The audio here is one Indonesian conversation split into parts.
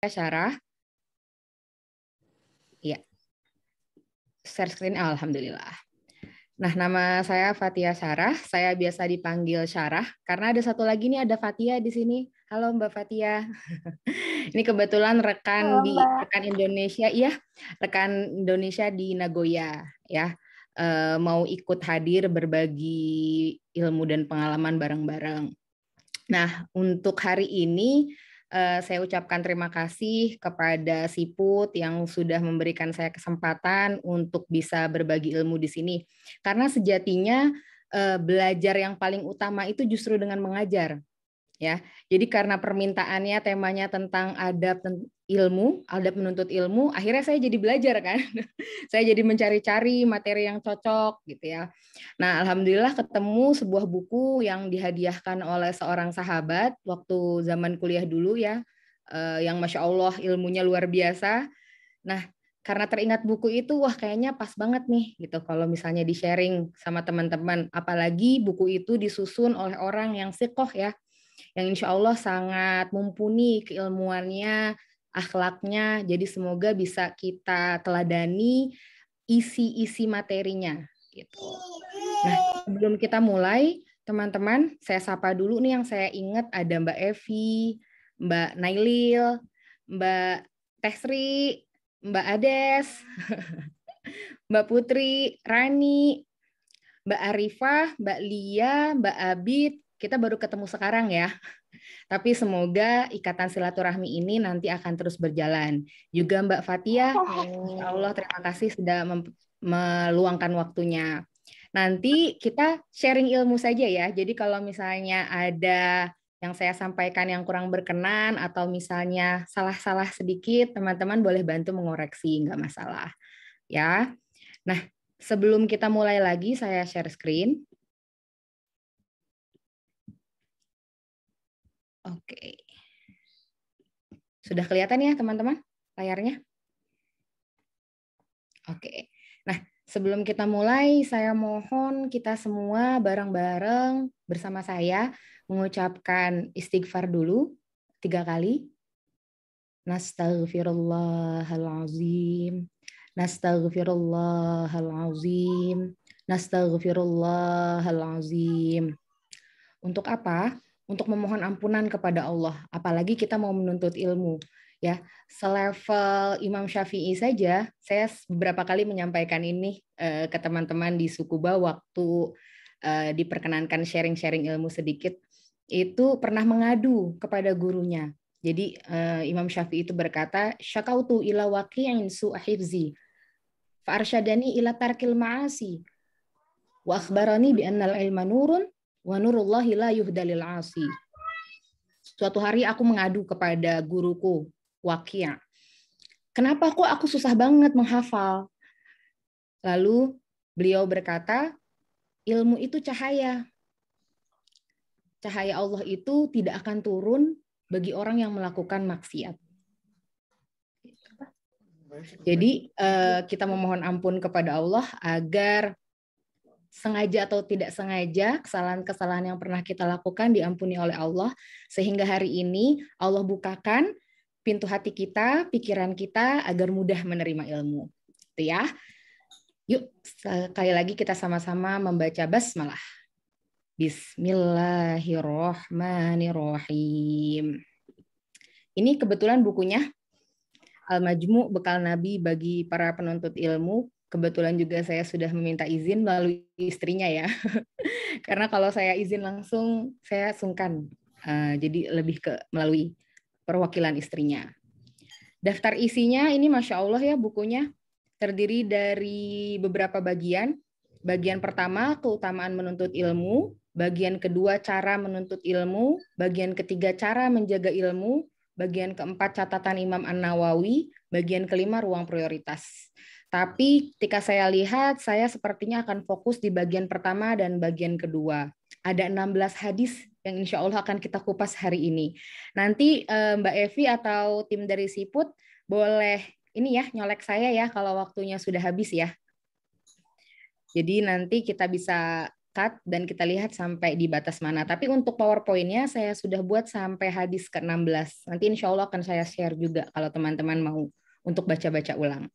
Syarah. Iya. Share screen, alhamdulillah. Nah, nama saya Fatia Syarah. Saya biasa dipanggil Syarah karena ada satu lagi nih, ada Fatia di sini. Halo Mbak Fatia. Ini kebetulan Halo, Mbak. rekan Indonesia, iya, rekan Indonesia di Nagoya ya. Mau ikut hadir berbagi ilmu dan pengalaman bareng-bareng. Nah, untuk hari ini saya ucapkan terima kasih kepada Siput yang sudah memberikan saya kesempatan untuk bisa berbagi ilmu di sini. Karena sejatinya belajar yang paling utama itu justru dengan mengajar. Ya, jadi karena permintaannya temanya tentang adab menuntut ilmu, akhirnya saya jadi belajar kan. Saya jadi mencari-cari materi yang cocok gitu ya. Nah, alhamdulillah ketemu sebuah buku yang dihadiahkan oleh seorang sahabat waktu zaman kuliah dulu ya, yang masya Allah ilmunya luar biasa. Nah, karena teringat buku itu, wah kayaknya pas banget nih gitu kalau misalnya di-sharing sama teman-teman. Apalagi buku itu disusun oleh orang yang sikoh ya, yang insya Allah sangat mumpuni keilmuannya, akhlaknya. Jadi semoga bisa kita teladani isi-isi materinya gitu. Nah, sebelum kita mulai, teman-teman, saya sapa dulu nih yang saya ingat ada Mbak Evi, Mbak Nailil, Mbak Tesri, Mbak Ades, Mbak Putri, Rani, Mbak Arifah, Mbak Lia, Mbak Abid. Kita baru ketemu sekarang ya. Tapi semoga ikatan silaturahmi ini nanti akan terus berjalan. Juga Mbak Fatia, Insya Allah terima kasih sudah meluangkan waktunya. Nanti kita sharing ilmu saja ya. Jadi kalau misalnya ada yang saya sampaikan yang kurang berkenan atau misalnya salah-salah sedikit, teman-teman boleh bantu mengoreksi, nggak masalah. Ya. Nah, sebelum kita mulai lagi, saya share screen. Oke. Sudah kelihatan ya teman-teman layarnya? Oke. Nah, sebelum kita mulai, saya mohon kita semua bareng-bareng bersama saya mengucapkan istighfar dulu 3 kali. Nastaghfirullahalazim. Nastaghfirullahalazim. Nastaghfirullahalazim. Untuk apa? Untuk memohon ampunan kepada Allah. Apalagi kita mau menuntut ilmu. Ya, selevel Imam Syafi'i saja, saya beberapa kali menyampaikan ini ke teman-teman di Sukuba waktu diperkenankan sharing-sharing ilmu sedikit, itu pernah mengadu kepada gurunya. Jadi Imam Syafi'i itu berkata, syakautu ila waqi'in su'ahibzi, fa'arsyadani ila tarkil ma'asi, wa akhbarani bi annal ilma nurun, wa nurullahi la yuhdalil asi. Suatu hari aku mengadu kepada guruku, Waqi'. Kenapa kok aku susah banget menghafal? Lalu beliau berkata, ilmu itu cahaya. Cahaya Allah itu tidak akan turun bagi orang yang melakukan maksiat. Jadi kita memohon ampun kepada Allah agar sengaja atau tidak sengaja kesalahan-kesalahan yang pernah kita lakukan diampuni oleh Allah, sehingga hari ini Allah bukakan pintu hati kita, pikiran kita agar mudah menerima ilmu. Itu ya. Yuk, sekali lagi kita sama-sama membaca basmalah. Bismillahirrahmanirrahim. Ini kebetulan bukunya Al-Majmu' Bekal Nabi bagi para penuntut ilmu. Kebetulan juga saya sudah meminta izin melalui istrinya ya. Karena kalau saya izin langsung, saya sungkan. Jadi lebih ke melalui perwakilan istrinya. Daftar isinya ini Masya Allah ya bukunya. Terdiri dari beberapa bagian. Bagian pertama, keutamaan menuntut ilmu. Bagian kedua, cara menuntut ilmu. Bagian ketiga, cara menjaga ilmu. Bagian keempat, catatan Imam An-Nawawi. Bagian kelima, ruang prioritas. Tapi ketika saya lihat, saya sepertinya akan fokus di bagian pertama dan bagian kedua. Ada 16 hadis yang insya Allah akan kita kupas hari ini. Nanti Mbak Evi atau tim dari Siput boleh ini ya nyolek saya ya kalau waktunya sudah habis ya. Jadi nanti kita bisa cut dan kita lihat sampai di batas mana. Tapi untuk PowerPoint-nya saya sudah buat sampai hadis ke-16. Nanti insya Allah akan saya share juga kalau teman-teman mau untuk baca-baca ulang.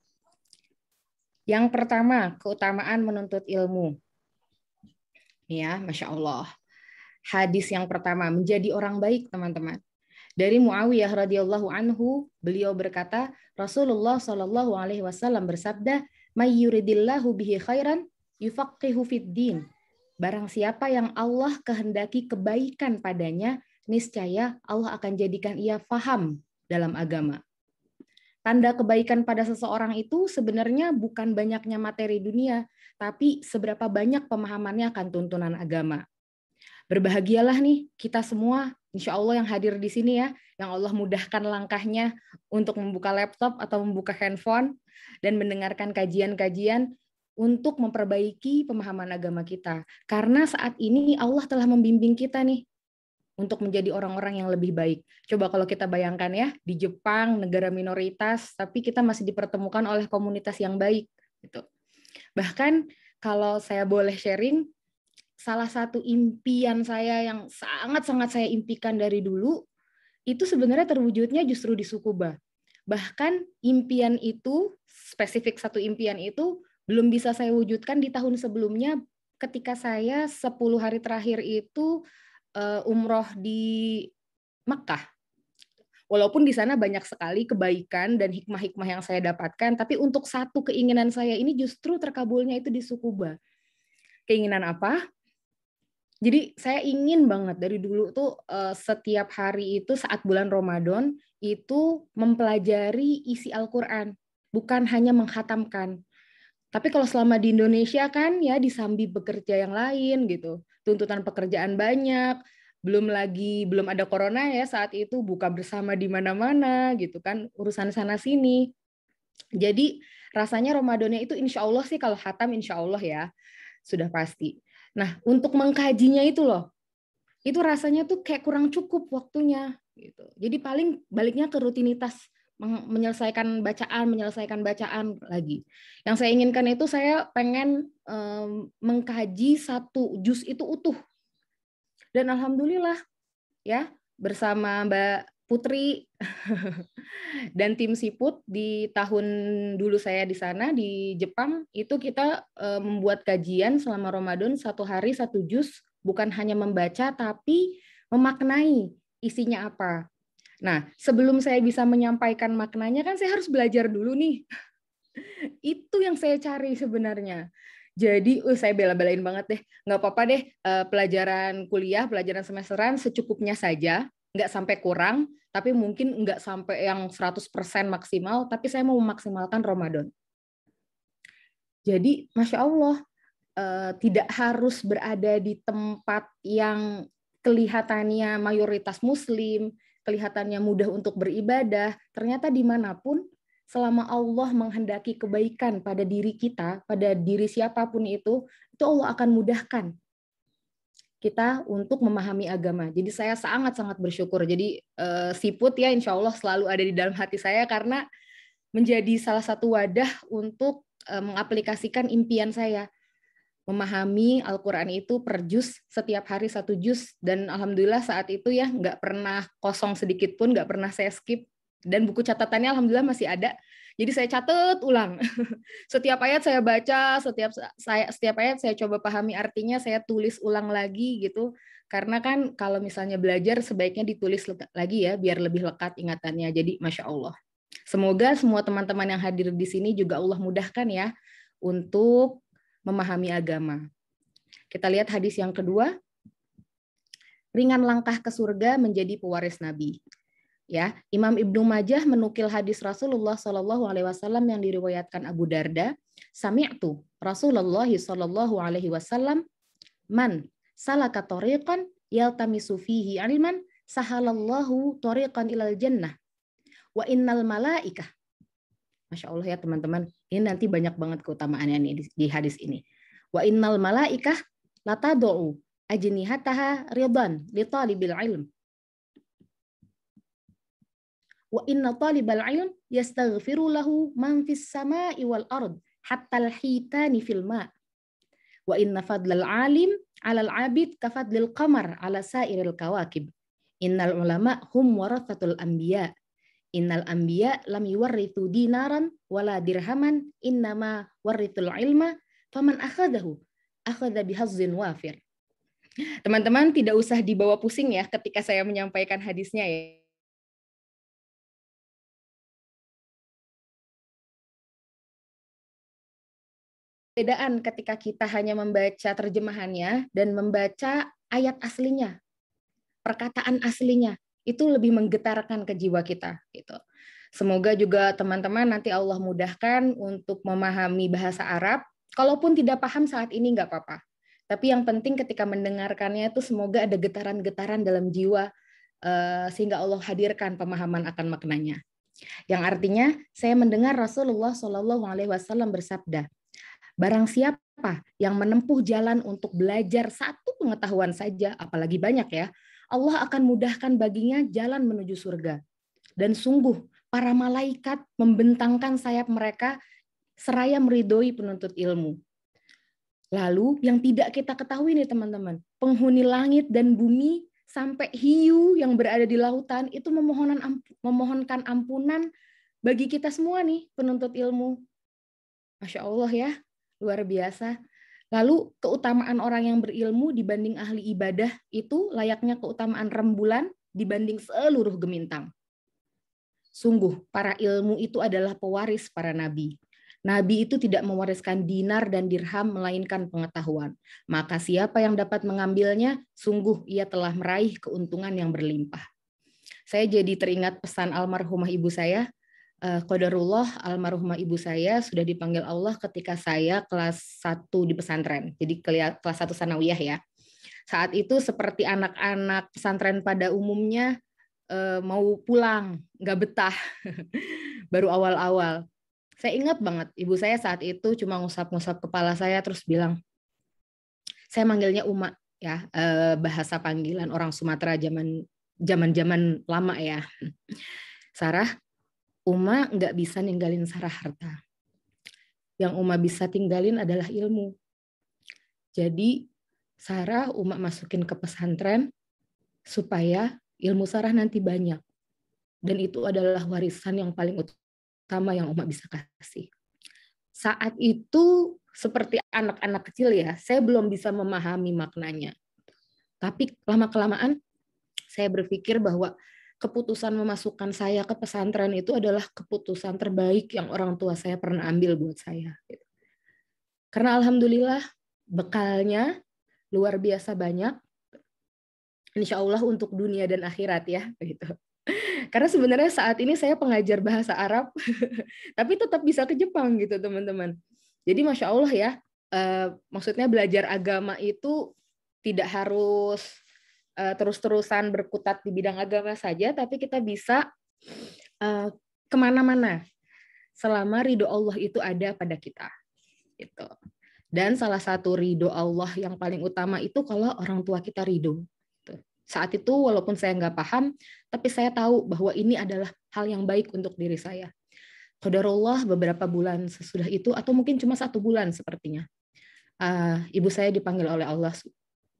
Yang pertama, keutamaan menuntut ilmu. Ya, Masya Allah. Hadis yang pertama, menjadi orang baik, teman-teman. Dari Muawiyah radhiyallahu anhu, beliau berkata, Rasulullah Shallallahu alaihi wasallam bersabda, "May yuridillahu bihi khairan yufaqihu fid-din." Barang siapa yang Allah kehendaki kebaikan padanya, niscaya Allah akan jadikan ia faham dalam agama. Tanda kebaikan pada seseorang itu sebenarnya bukan banyaknya materi dunia, tapi seberapa banyak pemahamannya akan tuntunan agama. Berbahagialah nih kita semua, insya Allah yang hadir di sini ya, yang Allah mudahkan langkahnya untuk membuka laptop atau membuka handphone dan mendengarkan kajian-kajian untuk memperbaiki pemahaman agama kita. Karena saat ini Allah telah membimbing kita nih untuk menjadi orang-orang yang lebih baik. Coba kalau kita bayangkan ya, di Jepang, negara minoritas, tapi kita masih dipertemukan oleh komunitas yang baik. Gitu. Bahkan kalau saya boleh sharing, salah satu impian saya yang sangat-sangat saya impikan dari dulu, itu sebenarnya terwujudnya justru di Tsukuba. Bahkan impian itu, spesifik satu impian itu, belum bisa saya wujudkan di tahun sebelumnya ketika saya 10 hari terakhir itu umroh di Makkah. Walaupun di sana banyak sekali kebaikan dan hikmah-hikmah yang saya dapatkan, tapi untuk satu keinginan saya ini justru terkabulnya itu di Tsukuba. Keinginan apa? Jadi saya ingin banget dari dulu tuh setiap hari itu saat bulan Ramadan itu mempelajari isi Al-Quran, bukan hanya menghatamkan. Tapi kalau selama di Indonesia kan ya disambi bekerja yang lain gitu, tuntutan pekerjaan banyak, belum ada corona ya saat itu, buka bersama di mana-mana gitu kan, urusan sana sini. Jadi rasanya Ramadannya itu insya Allah sih kalau khatam insya Allah ya sudah pasti. Nah untuk mengkajinya itu loh, itu rasanya tuh kayak kurang cukup waktunya gitu. Jadi paling baliknya ke rutinitas menyelesaikan bacaan lagi. Yang saya inginkan itu saya pengen mengkaji satu juz itu utuh. Dan alhamdulillah ya bersama Mbak Putri dan tim Siput di tahun dulu saya di sana di Jepang itu kita membuat kajian selama Ramadan 1 hari 1 juz, bukan hanya membaca tapi memaknai isinya apa. Nah, sebelum saya bisa menyampaikan maknanya kan saya harus belajar dulu nih. Itu yang saya cari sebenarnya. Jadi, saya bela-belain banget deh. Nggak apa-apa deh, pelajaran kuliah, pelajaran semesteran secukupnya saja, nggak sampai kurang, tapi mungkin nggak sampai yang 100% maksimal, tapi saya mau memaksimalkan Ramadan. Jadi, Masya Allah, tidak harus berada di tempat yang kelihatannya mayoritas Muslim, kelihatannya mudah untuk beribadah, ternyata dimanapun, selama Allah menghendaki kebaikan pada diri kita, pada diri siapapun itu Allah akan mudahkan kita untuk memahami agama. Jadi saya sangat-sangat bersyukur. Jadi Siput ya insya Allah selalu ada di dalam hati saya karena menjadi salah satu wadah untuk mengaplikasikan impian saya. Memahami Al-Quran itu per juz, setiap hari 1 juz, dan alhamdulillah saat itu ya nggak pernah kosong sedikit pun, nggak pernah saya skip, dan buku catatannya alhamdulillah masih ada, jadi saya catat ulang. Setiap ayat saya baca, setiap ayat saya coba pahami artinya, saya tulis ulang lagi gitu, karena kan kalau misalnya belajar sebaiknya ditulis lagi ya, biar lebih lekat ingatannya, jadi Masya Allah. Semoga semua teman-teman yang hadir di sini juga Allah mudahkan ya, untuk memahami agama. Kita lihat hadis yang kedua. Ringan langkah ke surga menjadi pewaris Nabi. Ya, Imam Ibnu Majah menukil hadis Rasulullah Shallallahu alaihi wasallam yang diriwayatkan Abu Darda, sami'tu Rasulullah Shallallahu alaihi wasallam man salaka tariqan yaltamisu fihi ilman sahalallahu tariqan ilal jannah wa innal malaikah. Masya Allah ya teman-teman, ini nanti banyak banget keutamaannya nih di hadis ini. Wa innal malaikah latadu'u ajnihataha ridan li talibil ilm. Wa inna talibal ilm yastaghfiru lahu man fis sama'i wal ard hatta al hitani fil ma'. Wa inna fadlal alim 'alal 'abid kafadlil qamar 'ala sairil kawakib. Innal ulama hum warathatul anbiya. Innal anbiya lam yuwarrithu dinaran wala dirhaman, innama warithul ilma faman akhadahu akhadha bihazzin wafir. Teman-teman tidak usah dibawa pusing ya ketika saya menyampaikan hadisnya ya. Perbedaan ketika kita hanya membaca terjemahannya dan membaca ayat aslinya, perkataan aslinya, itu lebih menggetarkan ke jiwa kita gitu. Semoga juga teman-teman nanti Allah mudahkan untuk memahami bahasa Arab. Kalaupun tidak paham saat ini nggak apa-apa. Tapi yang penting ketika mendengarkannya itu semoga ada getaran-getaran dalam jiwa sehingga Allah hadirkan pemahaman akan maknanya. Yang artinya saya mendengar Rasulullah Shallallahu Alaihi Wasallam bersabda, barang siapa yang menempuh jalan untuk belajar satu pengetahuan saja, apalagi banyak ya, Allah akan mudahkan baginya jalan menuju surga. Dan sungguh para malaikat membentangkan sayap mereka seraya meridhoi penuntut ilmu. Lalu yang tidak kita ketahui nih teman-teman, penghuni langit dan bumi sampai hiu yang berada di lautan itu memohonkan ampunan bagi kita semua nih penuntut ilmu. Masya Allah ya, luar biasa. Lalu keutamaan orang yang berilmu dibanding ahli ibadah itu layaknya keutamaan rembulan dibanding seluruh gemintang. Sungguh, para ilmu itu adalah pewaris para nabi. Nabi itu tidak mewariskan dinar dan dirham, melainkan pengetahuan. Maka siapa yang dapat mengambilnya, sungguh ia telah meraih keuntungan yang berlimpah. Saya jadi teringat pesan almarhumah ibu saya. Qadarullah, almarhumah ibu saya sudah dipanggil Allah ketika saya kelas 1 di pesantren. Jadi kelas 1 sanawiyah ya. Saat itu seperti anak-anak pesantren pada umumnya, mau pulang, nggak betah. Baru awal-awal. Saya ingat banget, ibu saya saat itu cuma ngusap-ngusap kepala saya terus bilang, saya manggilnya Uma ya, bahasa panggilan orang Sumatera zaman lama ya. Sarah, Uma nggak bisa ninggalin Sarah harta. Yang Uma bisa tinggalin adalah ilmu. Jadi Sarah Uma masukin ke pesantren supaya ilmu Sarah nanti banyak. Dan itu adalah warisan yang paling utama yang Uma bisa kasih. Saat itu seperti anak-anak kecil ya, saya belum bisa memahami maknanya. Tapi lama-kelamaan saya berpikir bahwa keputusan memasukkan saya ke pesantren itu adalah keputusan terbaik yang orang tua saya pernah ambil buat saya. Karena alhamdulillah bekalnya luar biasa banyak. Insya Allah untuk dunia dan akhirat ya. Gitu. Karena sebenarnya saat ini saya pengajar bahasa Arab, tapi tetap bisa ke Jepang gitu teman-teman. Jadi Masya Allah ya, maksudnya belajar agama itu tidak harus terus-terusan berkutat di bidang agama saja, tapi kita bisa kemana-mana selama ridho Allah itu ada pada kita. Gitu. Dan salah satu ridho Allah yang paling utama itu kalau orang tua kita ridho. Saat itu walaupun saya nggak paham, tapi saya tahu bahwa ini adalah hal yang baik untuk diri saya. Qadarullah beberapa bulan sesudah itu, atau mungkin cuma 1 bulan sepertinya, ibu saya dipanggil oleh Allah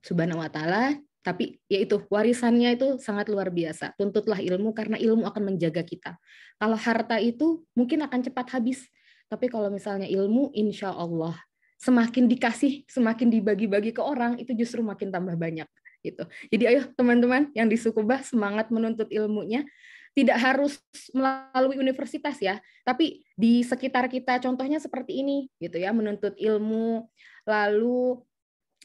Subhanahu Wa Taala. Tapi yaitu warisannya itu sangat luar biasa. Tuntutlah ilmu karena ilmu akan menjaga kita. Kalau harta itu mungkin akan cepat habis, tapi kalau misalnya ilmu, insya Allah semakin dikasih, semakin dibagi-bagi ke orang, itu justru makin tambah banyak. Gitu. Jadi ayo teman-teman yang di Sukubah semangat menuntut ilmunya, tidak harus melalui universitas ya, tapi di sekitar kita contohnya seperti ini gitu ya, menuntut ilmu, lalu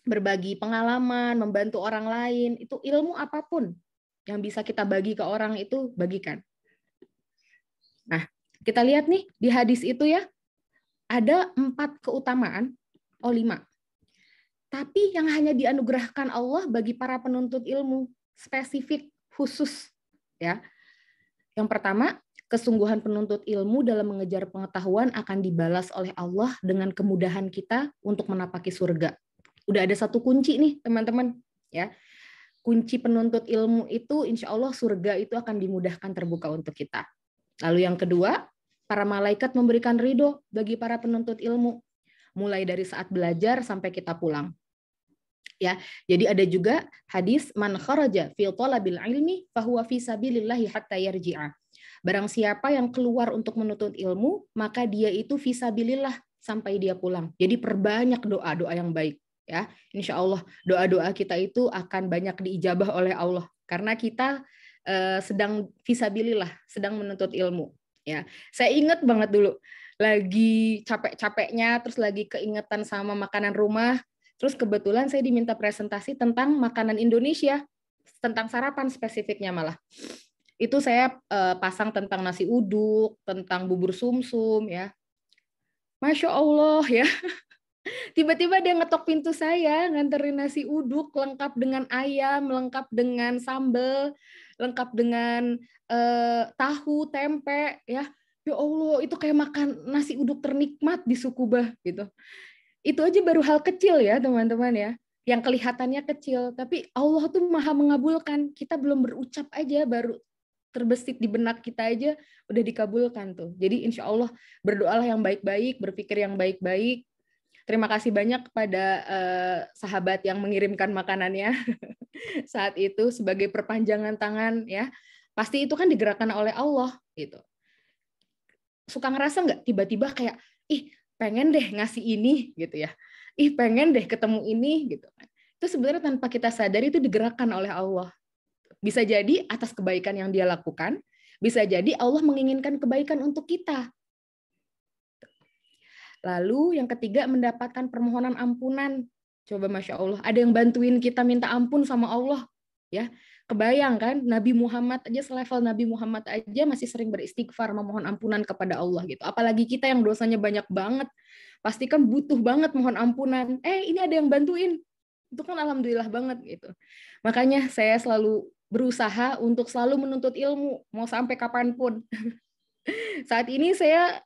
berbagi pengalaman, membantu orang lain, itu ilmu apapun yang bisa kita bagi ke orang itu bagikan. Nah, kita lihat nih di hadis itu ya, ada 4 keutamaan, 5. Tapi yang hanya dianugerahkan Allah bagi para penuntut ilmu, spesifik, khusus. Ya. Yang pertama, kesungguhan penuntut ilmu dalam mengejar pengetahuan akan dibalas oleh Allah dengan kemudahan kita untuk menapaki surga. Udah ada 1 kunci nih, teman-teman. Ya. Kunci penuntut ilmu itu, insya Allah surga itu akan dimudahkan terbuka untuk kita. Lalu yang kedua, para malaikat memberikan ridho bagi para penuntut ilmu, mulai dari saat belajar sampai kita pulang. Ya, jadi ada juga hadis man kharaja fi talabil ilmi fahuwa fi sabilillahi hatta yarji'a. Barang siapa yang keluar untuk menuntut ilmu, maka dia itu fisabilillah sampai dia pulang. Jadi perbanyak doa-doa yang baik ya. Insya Allah doa-doa kita itu akan banyak diijabah oleh Allah karena kita sedang fisabilillah, sedang menuntut ilmu ya. Saya ingat banget dulu lagi capek-capeknya, terus lagi keingetan sama makanan rumah. Terus kebetulan saya diminta presentasi tentang makanan Indonesia, tentang sarapan spesifiknya malah. Itu saya pasang tentang nasi uduk, tentang bubur sumsum ya. Masya Allah ya. Tiba-tiba dia ngetok pintu saya, nganterin nasi uduk lengkap dengan ayam, lengkap dengan sambal, lengkap dengan tahu, tempe ya. Ya Allah, itu kayak makan nasi uduk ternikmat di Sukubah gitu. Itu aja baru hal kecil ya teman-teman ya, yang kelihatannya kecil, tapi Allah tuh maha mengabulkan. Kita belum berucap aja, baru terbesit di benak kita aja udah dikabulkan tuh. Jadi insya Allah berdoalah yang baik-baik, berpikir yang baik-baik. Terima kasih banyak kepada sahabat yang mengirimkan makanannya saat itu sebagai perpanjangan tangan ya. Pasti itu kan digerakkan oleh Allah gitu. Suka ngerasa nggak tiba-tiba kayak pengen deh ngasih ini gitu ya, pengen deh ketemu ini gitu. Itu sebenarnya tanpa kita sadari itu digerakkan oleh Allah. Bisa jadi atas kebaikan yang dia lakukan, bisa jadi Allah menginginkan kebaikan untuk kita. Lalu yang ketiga, mendapatkan permohonan ampunan. Coba Masya Allah, ada yang bantuin kita minta ampun sama Allah ya. Kebayang kan, Nabi Muhammad aja, selevel Nabi Muhammad aja masih sering beristighfar memohon ampunan kepada Allah gitu. Apalagi kita yang dosanya banyak banget, pasti kan butuh banget mohon ampunan. Ini ada yang bantuin, itu kan alhamdulillah banget gitu. Makanya saya selalu berusaha untuk selalu menuntut ilmu, mau sampai kapanpun. Saat ini saya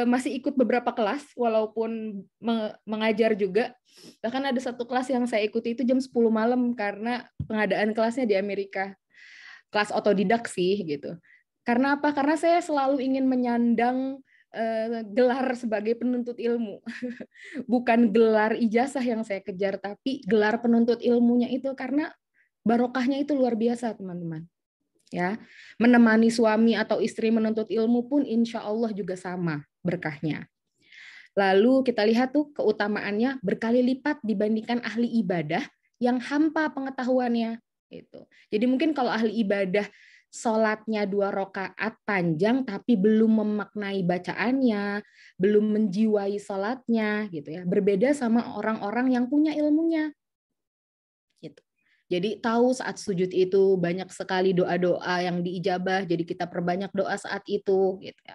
masih ikut beberapa kelas, walaupun mengajar juga. Bahkan ada satu kelas yang saya ikuti itu jam 10 malam, karena pengadaan kelasnya di Amerika. Kelas otodidak sih, gitu. Karena apa? Karena saya selalu ingin menyandang gelar sebagai penuntut ilmu. Bukan gelar ijazah yang saya kejar, tapi gelar penuntut ilmunya itu, karena barokahnya itu luar biasa, teman-teman. Ya, menemani suami atau istri menuntut ilmu pun insya Allah juga sama berkahnya. Lalu kita lihat tuh keutamaannya berkali lipat dibandingkan ahli ibadah yang hampa pengetahuannya. Itu. Jadi mungkin kalau ahli ibadah sholatnya 2 rakaat panjang tapi belum memaknai bacaannya, belum menjiwai sholatnya, gitu ya. Berbeda sama orang-orang yang punya ilmunya. Gitu. Jadi tahu saat sujud itu banyak sekali doa-doa yang diijabah, jadi kita perbanyak doa saat itu gitu ya.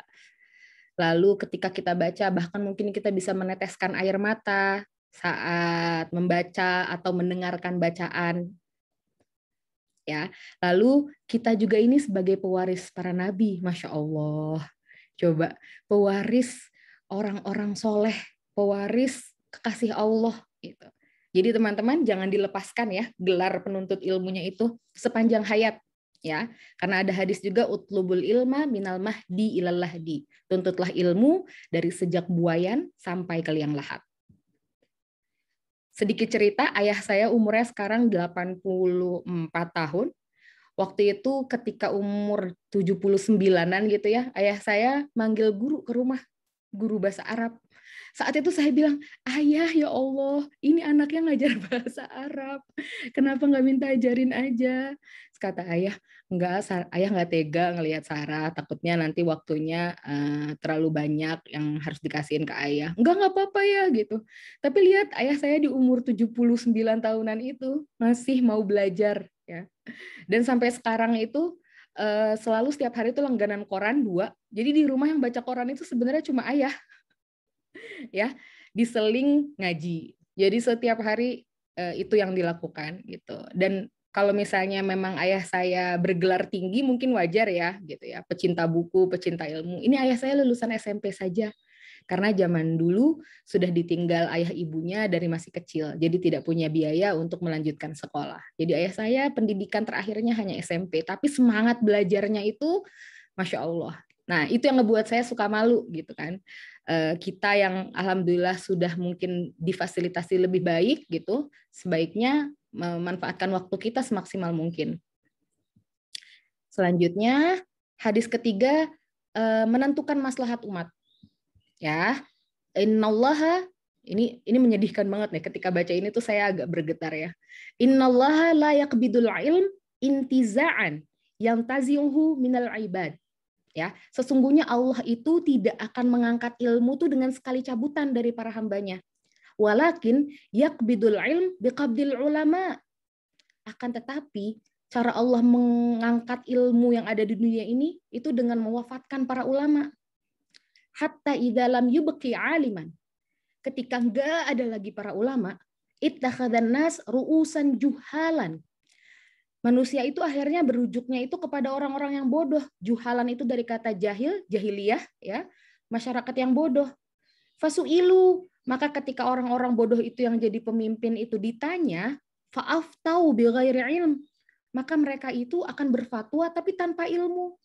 Lalu ketika kita baca, bahkan mungkin kita bisa meneteskan air mata saat membaca atau mendengarkan bacaan. Ya. Lalu kita juga ini sebagai pewaris para nabi, Masya Allah. Coba, pewaris orang-orang soleh, pewaris kekasih Allah gitu. Jadi teman-teman jangan dilepaskan ya gelar penuntut ilmunya itu sepanjang hayat ya. Karena ada hadis juga utlubul ilma minal mahdi ilal lahdi. Tuntutlah ilmu dari sejak buayan sampai ke liang lahat. Sedikit cerita, ayah saya umurnya sekarang 84 tahun. Waktu itu ketika umur 79-an gitu ya, ayah saya manggil guru ke rumah, guru bahasa Arab. Saat itu saya bilang, ayah ya Allah, ini anaknya ngajar bahasa Arab. Kenapa nggak minta ajarin aja? Kata ayah, ayah nggak tega ngelihat Sarah, takutnya nanti waktunya terlalu banyak yang harus dikasihin ke ayah. Nggak apa-apa ya gitu. Tapi lihat ayah saya di umur 79 tahunan itu masih mau belajar ya. Dan sampai sekarang itu selalu setiap hari itu langganan koran 2. Jadi di rumah yang baca koran itu sebenarnya cuma ayah. Ya, diseling ngaji. Jadi setiap hari itu yang dilakukan gitu. Dan kalau misalnya memang ayah saya bergelar tinggi mungkin wajar ya gitu ya, pecinta buku, pecinta ilmu. Ini ayah saya lulusan SMP saja. Karena zaman dulu sudah ditinggal ayah ibunya dari masih kecil, jadi tidak punya biaya untuk melanjutkan sekolah. Jadi ayah saya pendidikan terakhirnya hanya SMP, tapi semangat belajarnya itu Masya Allah. Nah, itu yang ngebuat saya suka malu gitu kan. Kita yang alhamdulillah sudah mungkin difasilitasi lebih baik gitu, sebaiknya memanfaatkan waktu kita semaksimal mungkin. Selanjutnya, hadis ketiga, menentukan maslahat umat. Ya, innallaha, ini menyedihkan banget nih ketika baca ini tuh saya agak bergetar ya. Innallaha la yaqbidul ilm intiza'an yang tazi'uhu minal ibad. Ya, sesungguhnya Allah itu tidak akan mengangkat ilmu itu dengan sekali cabutan dari para hambanya. Walakin yaqbidul ilm biqabdil ulama. Akan tetapi cara Allah mengangkat ilmu yang ada di dunia ini itu dengan mewafatkan para ulama. Hatta idza lam yubqi aliman. Ketika enggak ada lagi para ulama, ittakhadhan nas ru'usan juhalan. Manusia itu akhirnya berujuknya itu kepada orang-orang yang bodoh. Juhalan itu dari kata jahil, jahiliyah, ya, masyarakat yang bodoh. Fasu'ilu, maka ketika orang-orang bodoh itu yang jadi pemimpin itu ditanya, fa'aftau bighairi ilm, maka mereka itu akan berfatwa tapi tanpa ilmu.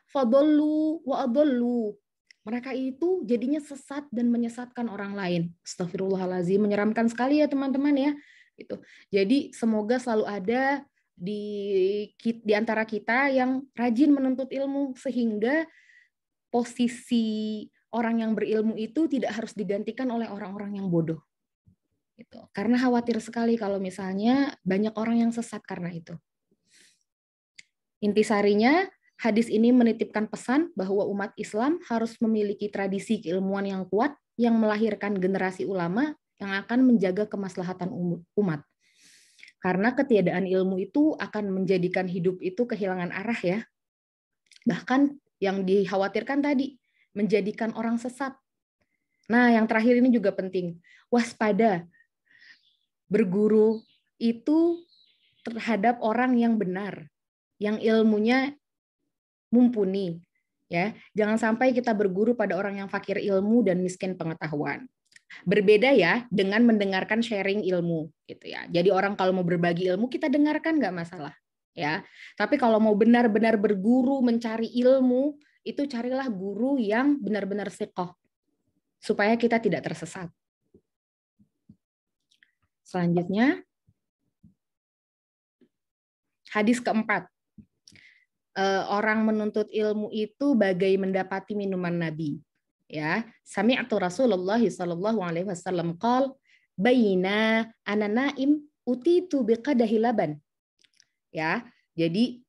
Fadallu wa adallu. Mereka itu jadinya sesat dan menyesatkan orang lain. Astagfirullahalazim, menyeramkan sekali ya teman-teman ya. Gitu. Jadi semoga selalu ada di antara kita yang rajin menuntut ilmu sehingga posisi orang yang berilmu itu tidak harus digantikan oleh orang-orang yang bodoh. Gitu. Karena khawatir sekali kalau misalnya banyak orang yang sesat karena itu. Intisarinya, hadis ini menitipkan pesan bahwa umat Islam harus memiliki tradisi keilmuan yang kuat yang melahirkan generasi ulama yang akan menjaga kemaslahatan umat. Karena ketiadaan ilmu itu akan menjadikan hidup itu kehilangan arah ya. Bahkan yang dikhawatirkan tadi, menjadikan orang sesat. Nah, yang terakhir ini juga penting. Waspada. Berguru itu terhadap orang yang benar, yang ilmunya mumpuni. Ya, jangan sampai kita berguru pada orang yang fakir ilmu dan miskin pengetahuan. Berbeda ya dengan mendengarkan sharing ilmu gitu ya. Jadi orang kalau mau berbagi ilmu kita dengarkan nggak masalah ya. Tapi kalau mau benar-benar berguru mencari ilmu itu carilah guru yang benar-benar siqah supaya kita tidak tersesat. Selanjutnya hadis keempat. Orang menuntut ilmu itu bagai mendapati minuman Nabi. Ya, sami'tu Rasulullah sallallahu alaihi wasallam qol baina ana naim utitu biqadahi laban. Ya, jadi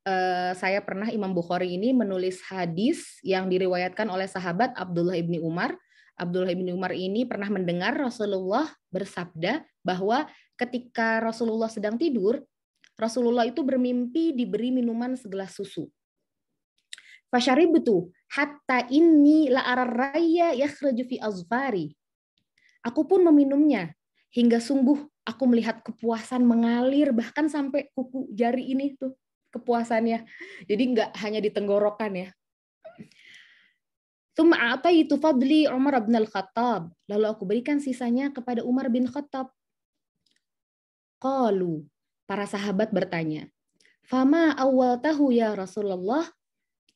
saya pernah Imam Bukhari ini menulis hadis yang diriwayatkan oleh sahabat Abdullah ibni Umar. Abdullah ibni Umar ini pernah mendengar Rasulullah bersabda bahwa ketika Rasulullah sedang tidur, Rasulullah itu bermimpi diberi minuman segelas susu. Fasyaribtu hatta inni la ararraya yakhraju fi azfari. Aku pun meminumnya hingga sungguh aku melihat kepuasan mengalir bahkan sampai kuku jari ini tuh kepuasannya. Jadi enggak hanya di tenggorokan ya. Tsumma ataitu fadli Umar bin Al-Khattab. Lalu aku berikan sisanya kepada Umar bin Khattab. Qalu, para sahabat bertanya, "Fama awwaltahu ya Rasulullah?"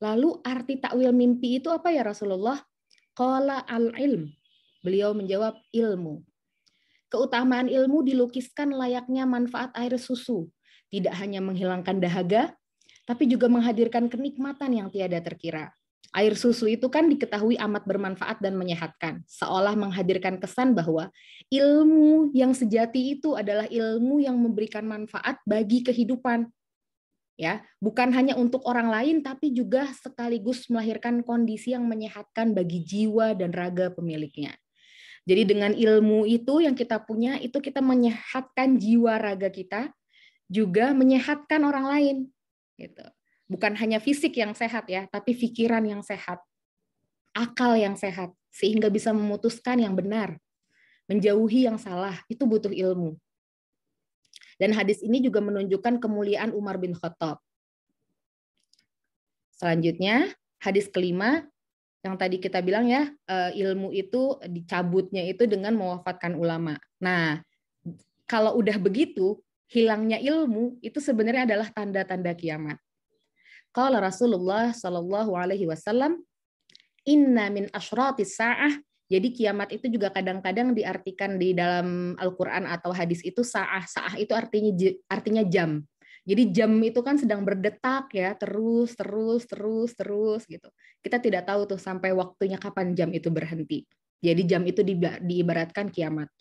Lalu arti takwil mimpi itu apa ya Rasulullah? Qala al-ilm. Beliau menjawab ilmu. Keutamaan ilmu dilukiskan layaknya manfaat air susu. Tidak hanya menghilangkan dahaga, tapi juga menghadirkan kenikmatan yang tiada terkira. Air susu itu kan diketahui amat bermanfaat dan menyehatkan. Seolah menghadirkan kesan bahwa ilmu yang sejati itu adalah ilmu yang memberikan manfaat bagi kehidupan. Ya, bukan hanya untuk orang lain tapi juga sekaligus melahirkan kondisi yang menyehatkan bagi jiwa dan raga pemiliknya. Jadi dengan ilmu itu yang kita punya itu kita menyehatkan jiwa raga kita, juga menyehatkan orang lain gitu. Bukan hanya fisik yang sehat ya, tapi pikiran yang sehat, akal yang sehat sehingga bisa memutuskan yang benar, menjauhi yang salah, itu butuh ilmu. Dan hadis ini juga menunjukkan kemuliaan Umar bin Khattab. Selanjutnya, hadis kelima, yang tadi kita bilang ya, ilmu itu dicabutnya itu dengan mewafatkan ulama. Nah, kalau udah begitu, hilangnya ilmu itu sebenarnya adalah tanda-tanda kiamat. Qala Rasulullah sallallahu alaihi wasallam, Inna min asyratis sa'ah. Jadi kiamat itu juga kadang-kadang diartikan di dalam Al-Quran atau hadis itu sa'ah. Sa'ah itu artinya jam. Jadi jam itu kan sedang berdetak ya, terus gitu. Kita tidak tahu tuh sampai waktunya kapan jam itu berhenti. Jadi jam itu diibaratkan kiamat.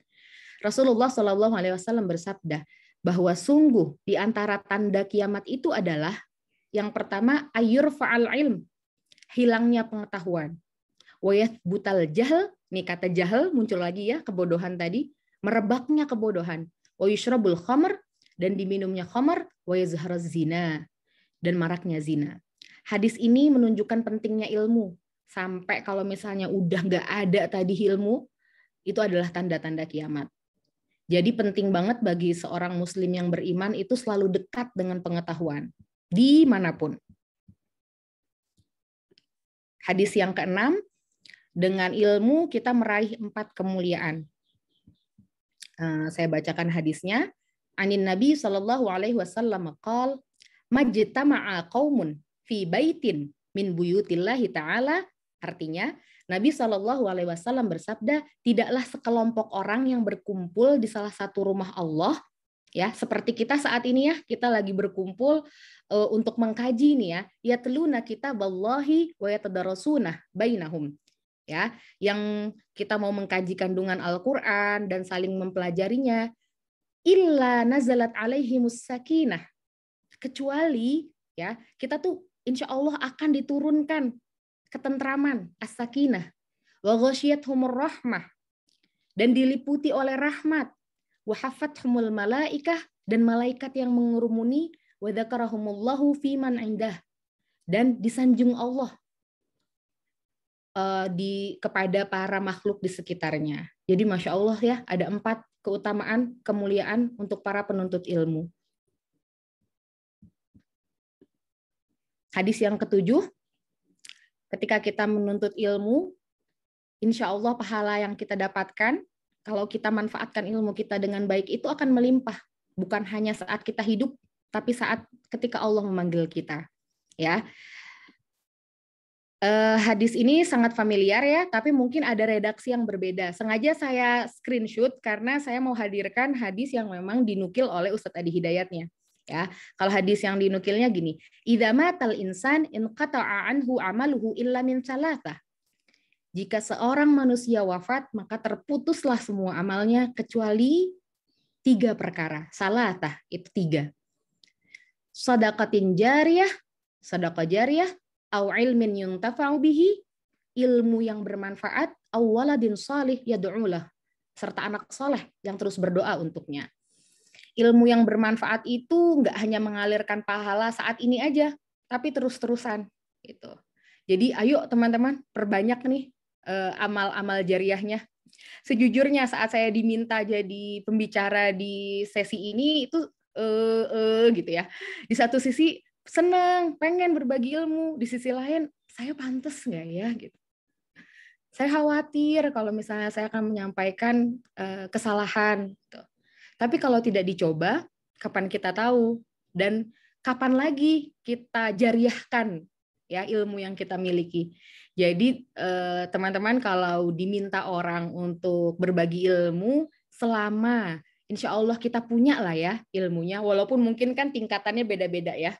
Rasulullah Shallallahu Alaihi Wasallam bersabda bahwa sungguh di antara tanda kiamat itu adalah yang pertama ayur fa'al ilm, hilangnya pengetahuan. Wayat butal jahil, nih kata jahil muncul lagi ya, kebodohan tadi, merebaknya kebodohan. Wayushrabul khamr, dan diminumnya khamr, wayazharaz zina, dan maraknya zina. Hadis ini menunjukkan pentingnya ilmu. Sampai kalau misalnya udah nggak ada tadi ilmu, itu adalah tanda-tanda kiamat. Jadi penting banget bagi seorang muslim yang beriman itu selalu dekat dengan pengetahuan, dimanapun. Hadis yang ke-6, dengan ilmu kita meraih 4 kemuliaan. Saya bacakan hadisnya. Anin Nabi sallallahu alaihi wasallam qol majtama'a qaumun fi baitin min buyutillahi ta'ala. Artinya Nabi sallallahu alaihi wasallam bersabda, tidaklah sekelompok orang yang berkumpul di salah satu rumah Allah, ya, seperti kita saat ini ya, kita lagi berkumpul untuk mengkaji nih ya, yatluna kitaballahi wa yatadarasuna bainahum. Ya, yang kita mau mengkaji kandungan Al-Qur'an dan saling mempelajarinya, illa nazalat alaihimus sakinah, kecuali ya kita tuh insya Allah akan diturunkan ketentraman, as-sakinah, wa ghasyiyatuhumur rahmah, dan diliputi oleh rahmat, wa hafathumul malaikah, dan malaikat yang mengurumuni, wa dzakarahumullahu fiman indah, dan disanjung Allah kepada para makhluk di sekitarnya. Jadi Masya Allah ya, ada 4 keutamaan, kemuliaan untuk para penuntut ilmu. Hadis yang ke-7, ketika kita menuntut ilmu, insya Allah pahala yang kita dapatkan, kalau kita manfaatkan ilmu kita dengan baik, itu akan melimpah. Bukan hanya saat kita hidup, tapi saat ketika Allah memanggil kita. Ya. Hadis ini sangat familiar ya, tapi mungkin ada redaksi yang berbeda. Sengaja saya screenshot karena saya mau hadirkan hadis yang memang dinukil oleh Ustadz Adi Hidayatnya. Ya, kalau hadis yang dinukilnya gini, idza matal insan inqata'a anhu amaluhu illa min salatah. Jika seorang manusia wafat, maka terputuslah semua amalnya kecuali 3 perkara. Salatah itu 3. Shadaqatin jariyah, sedekah jariyah, au ilmin yuntafa'u bihi, ilmu yang bermanfaat, au waladin salih yad'ulah, serta anak soleh yang terus berdoa untuknya. Ilmu yang bermanfaat itu nggak hanya mengalirkan pahala saat ini aja, tapi terus-terusan gitu. Jadi ayo teman-teman perbanyak nih amal-amal jariyahnya. Sejujurnya saat saya diminta jadi pembicara di sesi ini itu gitu ya. Di satu sisi senang, pengen berbagi ilmu, di sisi lain saya pantas nggak ya gitu. Saya khawatir kalau misalnya saya akan menyampaikan kesalahan gitu. Tapi kalau tidak dicoba, kapan kita tahu? Dan kapan lagi kita jariahkan ya ilmu yang kita miliki. Jadi teman-teman kalau diminta orang untuk berbagi ilmu, selama insya Allah kita punya lah ya ilmunya, walaupun mungkin kan tingkatannya beda-beda ya.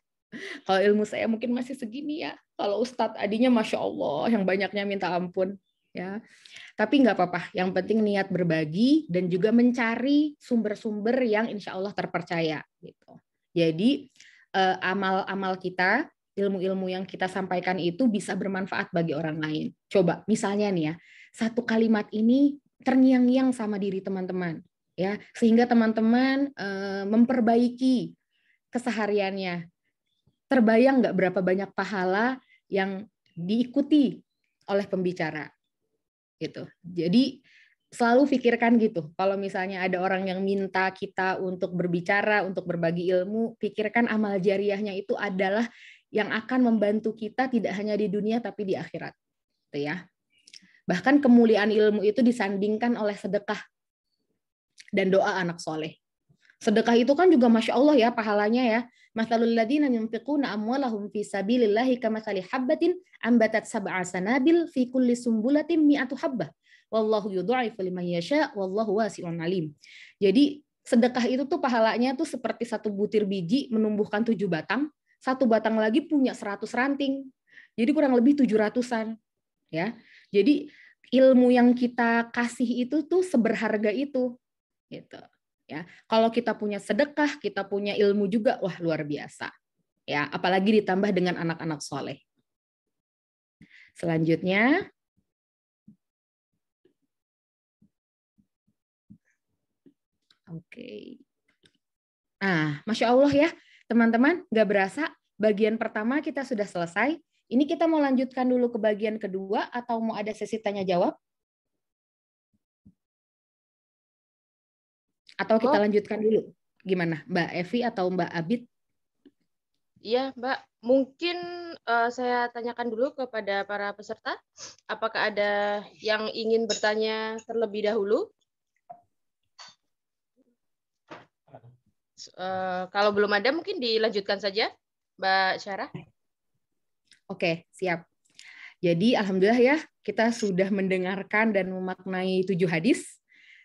Kalau ilmu saya mungkin masih segini ya. Kalau Ustadz Adinya Masya Allah yang banyaknya minta ampun. Ya, tapi nggak apa-apa. Yang penting niat berbagi dan juga mencari sumber-sumber yang insya Allah terpercaya. Gitu. Jadi amal-amal kita, ilmu-ilmu yang kita sampaikan itu bisa bermanfaat bagi orang lain. Coba misalnya nih ya, satu kalimat ini terngiang-ngiang sama diri teman-teman, ya, sehingga teman-teman memperbaiki kesehariannya. Terbayang nggak berapa banyak pahala yang diikuti oleh pembicara? Gitu. Jadi selalu pikirkan gitu. Kalau misalnya ada orang yang minta kita untuk berbicara, untuk berbagi ilmu, pikirkan amal jariyahnya itu adalah yang akan membantu kita tidak hanya di dunia tapi di akhirat. Gitu ya. Bahkan kemuliaan ilmu itu disandingkan oleh sedekah dan doa anak soleh. Sedekah itu kan juga Masya Allah ya pahalanya ya. Mathalul ladzina yunfiquna amwalahum fi sabilillahi kamathali habbatin ambatat sab'a sanabil fi kulli sumbulatin mi'atu habbah. Wallahu yudha'ifu liman yasha wallahu wasi'un alim. Jadi sedekah itu tuh pahalanya tuh seperti satu butir biji menumbuhkan 7 batang, satu batang lagi punya 100 ranting. Jadi kurang lebih 700-an, ya. Jadi ilmu yang kita kasih itu tuh seberharga itu, gitu. Ya, kalau kita punya sedekah, kita punya ilmu juga, wah luar biasa. Ya, apalagi ditambah dengan anak-anak soleh. Selanjutnya, oke. Nah, Masya Allah ya, teman-teman, nggak berasa bagian pertama kita sudah selesai. Ini kita mau lanjutkan dulu ke bagian kedua atau mau ada sesi tanya-jawab? Atau kita lanjutkan dulu? Gimana, Mbak Evi atau Mbak Abid? Iya, Mbak. Mungkin saya tanyakan dulu kepada para peserta. Apakah ada yang ingin bertanya terlebih dahulu? Kalau belum ada, mungkin dilanjutkan saja, Mbak Syarah. Oke, siap. Jadi alhamdulillah ya, kita sudah mendengarkan dan memaknai 7 hadis.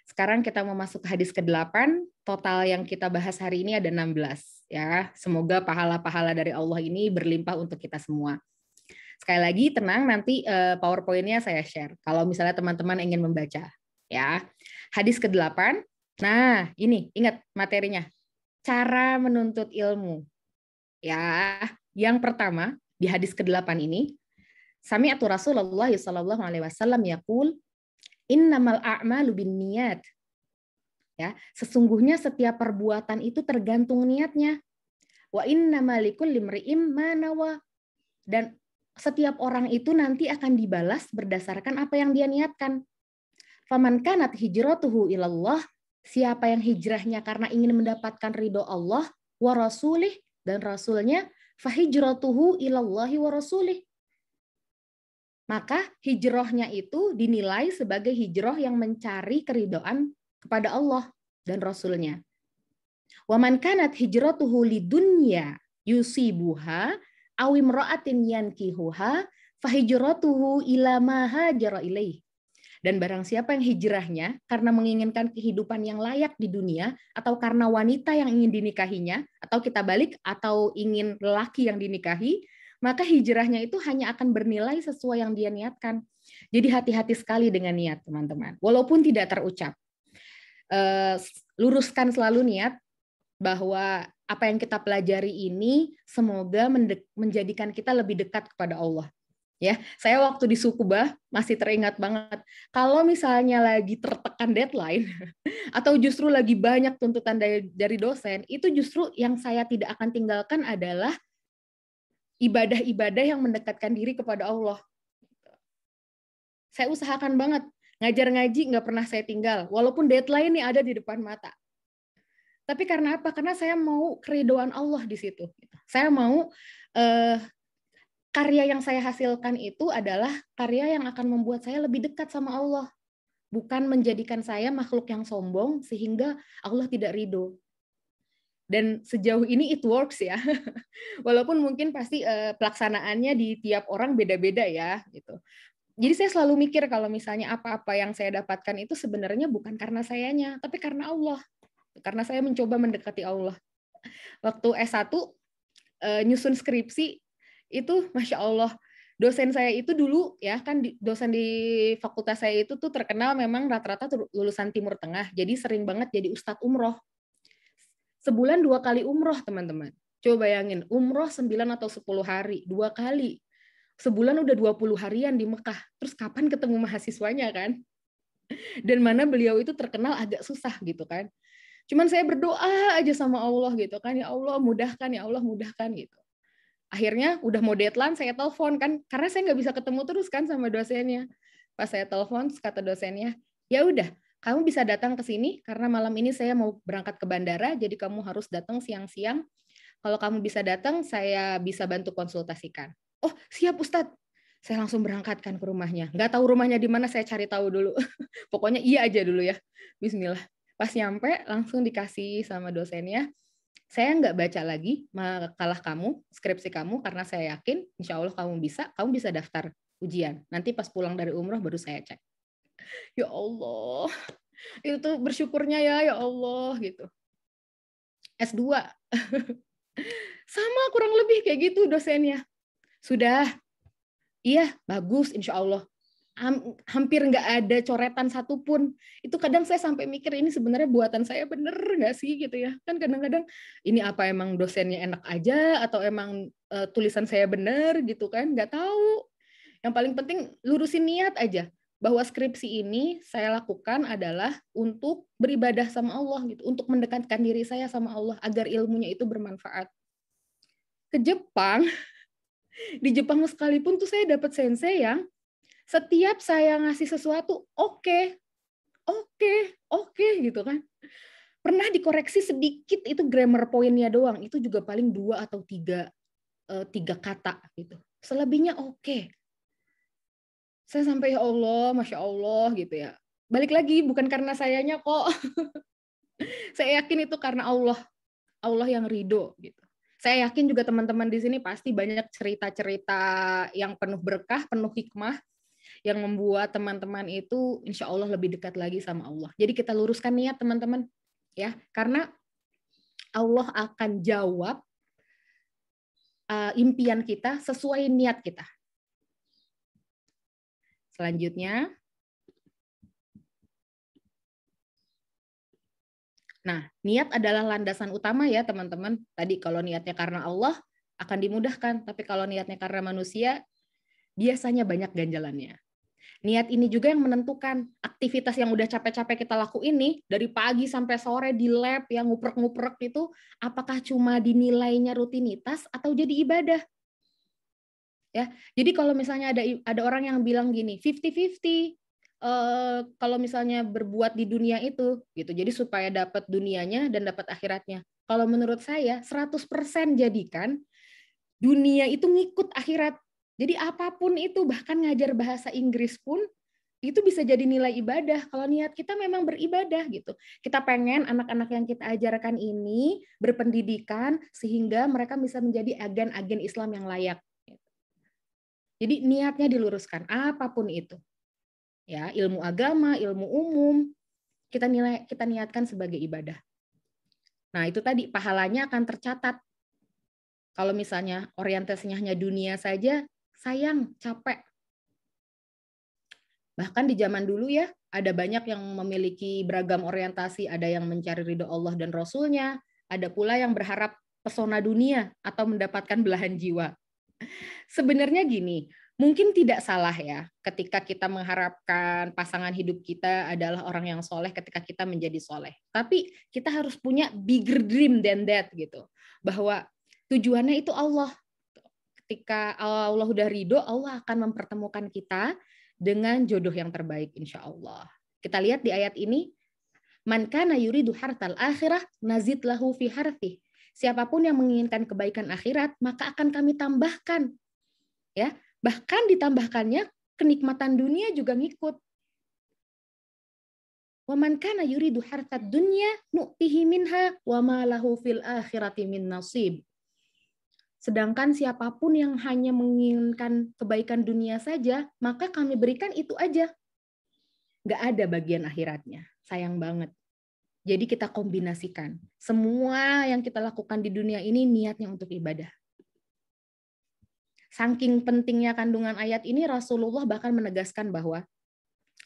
Sekarang kita mau masuk ke hadis ke-8. Total yang kita bahas hari ini ada 16. Ya, semoga pahala-pahala dari Allah ini berlimpah untuk kita semua. Sekali lagi tenang, nanti PowerPoint-nya saya share. Kalau misalnya teman-teman ingin membaca. Ya, hadis ke-8. Nah, ini ingat materinya. Cara menuntut ilmu. Ya, yang pertama di hadis ke-8 ini, Sami'atu Rasulullah sallallahu alaihi wasallam yaqul, innamal a'malu binniyat. Ya, sesungguhnya setiap perbuatan itu tergantung niatnya. Wa innamal likulli imri'in ma nawa. Dan setiap orang itu nanti akan dibalas berdasarkan apa yang dia niatkan. Faman kanat hijratuhu ilallah, siapa yang hijrahnya karena ingin mendapatkan ridho Allah wa rasulih dan rasulnya, fahijratuhu ilallahi wa rasulih. Maka hijrahnya itu dinilai sebagai hijrah yang mencari keridhaan kepada Allah dan Rasulnya. Wa man kanat hijratuhu lidunya yusibuha aw imra'atin yankihuha fahijratuhu ila ma hajara ilaih. Dan barang siapa yang hijrahnya karena menginginkan kehidupan yang layak di dunia atau karena wanita yang ingin dinikahinya, atau kita balik, atau ingin lelaki yang dinikahi, maka hijrahnya itu hanya akan bernilai sesuai yang dia niatkan. Jadi hati-hati sekali dengan niat, teman-teman. Walaupun tidak terucap. Luruskan selalu niat bahwa apa yang kita pelajari ini semoga menjadikan kita lebih dekat kepada Allah. Ya, saya waktu di Sukubah masih teringat banget. Kalau misalnya lagi tertekan deadline atau justru lagi banyak tuntutan dari dosen, itu justru yang saya tidak akan tinggalkan adalah ibadah-ibadah yang mendekatkan diri kepada Allah. Saya usahakan banget ngajar ngaji nggak pernah saya tinggal, walaupun deadline nih ada di depan mata. Tapi karena apa? Karena saya mau keridhaan Allah di situ. Saya mau karya yang saya hasilkan itu adalah karya yang akan membuat saya lebih dekat sama Allah. Bukan menjadikan saya makhluk yang sombong sehingga Allah tidak ridho. Dan sejauh ini it works ya. Walaupun mungkin pasti pelaksanaannya di tiap orang beda-beda ya. Gitu. Jadi saya selalu mikir kalau misalnya apa-apa yang saya dapatkan itu sebenarnya bukan karena sayanya, tapi karena Allah. Karena saya mencoba mendekati Allah. Waktu S1 nyusun skripsi, itu Masya Allah, dosen saya itu dulu ya kan dosen di fakultas saya itu tuh terkenal memang rata-rata lulusan Timur Tengah, jadi sering banget jadi ustadz umroh. Sebulan 2 kali umroh, teman-teman. Coba bayangin, umroh 9 atau 10 hari, 2 kali. Sebulan udah 20 harian di Mekah. Terus kapan ketemu mahasiswanya kan? Dan mana beliau itu terkenal agak susah gitu kan. Cuman saya berdoa aja sama Allah gitu kan, ya Allah mudahkan, ya Allah mudahkan gitu. Akhirnya udah mau deadline, saya telepon kan, karena saya nggak bisa ketemu terus kan sama dosennya. Pas saya telepon, kata dosennya, ya udah, kamu bisa datang ke sini karena malam ini saya mau berangkat ke bandara, jadi kamu harus datang siang-siang. Kalau kamu bisa datang, saya bisa bantu konsultasikan. Oh siap Ustadz. Saya langsung berangkatkan ke rumahnya. Nggak tahu rumahnya di mana, saya cari tahu dulu. Pokoknya iya aja dulu ya. Bismillah. Pas nyampe, langsung dikasih sama dosennya. Saya nggak baca lagi makalah kamu, skripsi kamu, karena saya yakin insya Allah kamu bisa daftar ujian. Nanti pas pulang dari umroh baru saya cek. Ya Allah, itu bersyukurnya ya Allah gitu. S2, sama kurang lebih kayak gitu dosennya. Sudah, iya bagus insya Allah. Hampir nggak ada coretan satupun. Itu kadang saya sampai mikir ini sebenarnya buatan saya bener nggak sih gitu ya. Kan kadang-kadang ini apa emang dosennya enak aja atau emang tulisan saya bener gitu kan, nggak tahu. Yang paling penting lurusin niat aja bahwa skripsi ini saya lakukan adalah untuk beribadah sama Allah gitu, untuk mendekatkan diri saya sama Allah agar ilmunya itu bermanfaat. Ke Jepang, di Jepang sekalipun tuh saya dapat sensei yang setiap saya ngasih sesuatu, oke gitu kan. Pernah dikoreksi sedikit itu grammar point-nya doang, itu juga paling 2 atau 3 kata gitu. Selebihnya oke. Saya sampai ya Allah, Masya Allah gitu ya. Balik lagi, bukan karena sayanya kok. Saya yakin itu karena Allah. Allah yang ridho gitu. Saya yakin juga teman-teman di sini pasti banyak cerita-cerita yang penuh berkah, penuh hikmah, yang membuat teman-teman itu insya Allah lebih dekat lagi sama Allah. Jadi kita luruskan niat teman-teman, ya, karena Allah akan jawab impian kita sesuai niat kita. Selanjutnya, nah, niat adalah landasan utama ya teman-teman. Tadi kalau niatnya karena Allah akan dimudahkan, tapi kalau niatnya karena manusia biasanya banyak ganjalannya. Niat ini juga yang menentukan aktivitas yang udah capek-capek kita lakuin nih, dari pagi sampai sore di lab yang nguprek-nguprek itu, apakah cuma dinilainya rutinitas atau jadi ibadah? Ya, jadi kalau misalnya ada orang yang bilang gini, 50-50, kalau misalnya berbuat di dunia itu, gitu. Jadi supaya dapat dunianya dan dapat akhiratnya. Kalau menurut saya 100% jadikan dunia itu ngikut akhirat. Jadi apapun itu, bahkan ngajar bahasa Inggris pun itu bisa jadi nilai ibadah kalau niat kita memang beribadah gitu. Kita pengen anak-anak yang kita ajarkan ini berpendidikan sehingga mereka bisa menjadi agen-agen Islam yang layak. Jadi niatnya diluruskan apapun itu. Ya, ilmu agama, ilmu umum, kita niatkan sebagai ibadah. Nah, itu tadi pahalanya akan tercatat. Kalau misalnya orientasinya hanya dunia saja, sayang, capek. Bahkan di zaman dulu ya, ada banyak yang memiliki beragam orientasi, ada yang mencari ridho Allah dan Rasul-Nya, ada pula yang berharap pesona dunia atau mendapatkan belahan jiwa. Sebenarnya gini, mungkin tidak salah ya ketika kita mengharapkan pasangan hidup kita adalah orang yang soleh ketika kita menjadi soleh. Tapi kita harus punya bigger dream than that gitu. Bahwa tujuannya itu Allah. Ketika Allah udah ridho, Allah akan mempertemukan kita dengan jodoh yang terbaik insya Allah. Kita lihat di ayat ini, man kana yuridu hartal akhirah nazid lahu fi harthih. Siapapun yang menginginkan kebaikan akhirat, maka akan kami tambahkan. Ya, bahkan ditambahkannya kenikmatan dunia juga ngikut. Wa man kana yuridu hartad dunya nu'tihi minha wa ma lahu fil akhirati min nasib. Sedangkan siapapun yang hanya menginginkan kebaikan dunia saja, maka kami berikan itu aja. Nggak ada bagian akhiratnya. Sayang banget. Jadi kita kombinasikan. Semua yang kita lakukan di dunia ini niatnya untuk ibadah. Saking pentingnya kandungan ayat ini, Rasulullah bahkan menegaskan bahwa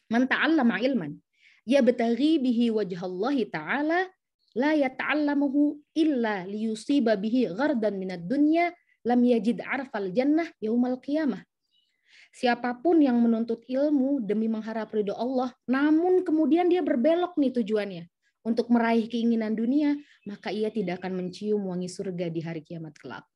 man ta'allama ilman yabtaghi bihi wajhallahi ta'ala la yata'allamuhu illa liyusiba bihi ghardan minad dunya lam yajid arfal jannah yaumal qiyamah. Siapapun yang menuntut ilmu demi mengharap ridho Allah, namun kemudian dia berbelok nih tujuannya untuk meraih keinginan dunia, maka ia tidak akan mencium wangi surga di hari kiamat kelak.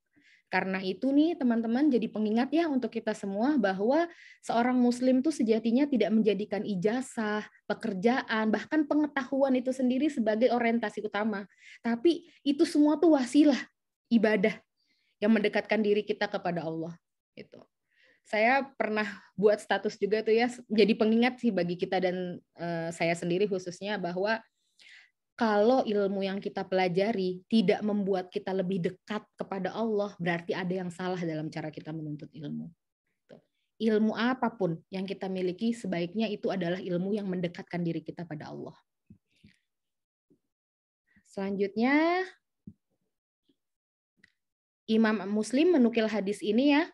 Karena itu nih teman-teman jadi pengingat ya untuk kita semua bahwa seorang muslim tuh sejatinya tidak menjadikan ijazah, pekerjaan, bahkan pengetahuan itu sendiri sebagai orientasi utama. Tapi itu semua tuh wasilah ibadah yang mendekatkan diri kita kepada Allah. Gitu. Saya pernah buat status juga tuh ya, jadi pengingat sih bagi kita dan saya sendiri khususnya bahwa Kalau ilmu yang kita pelajari tidak membuat kita lebih dekat kepada Allah, berarti ada yang salah dalam cara kita menuntut ilmu. Ilmu apapun yang kita miliki, sebaiknya itu adalah ilmu yang mendekatkan diri kita pada Allah. Selanjutnya, Imam Muslim menukil hadis ini ya,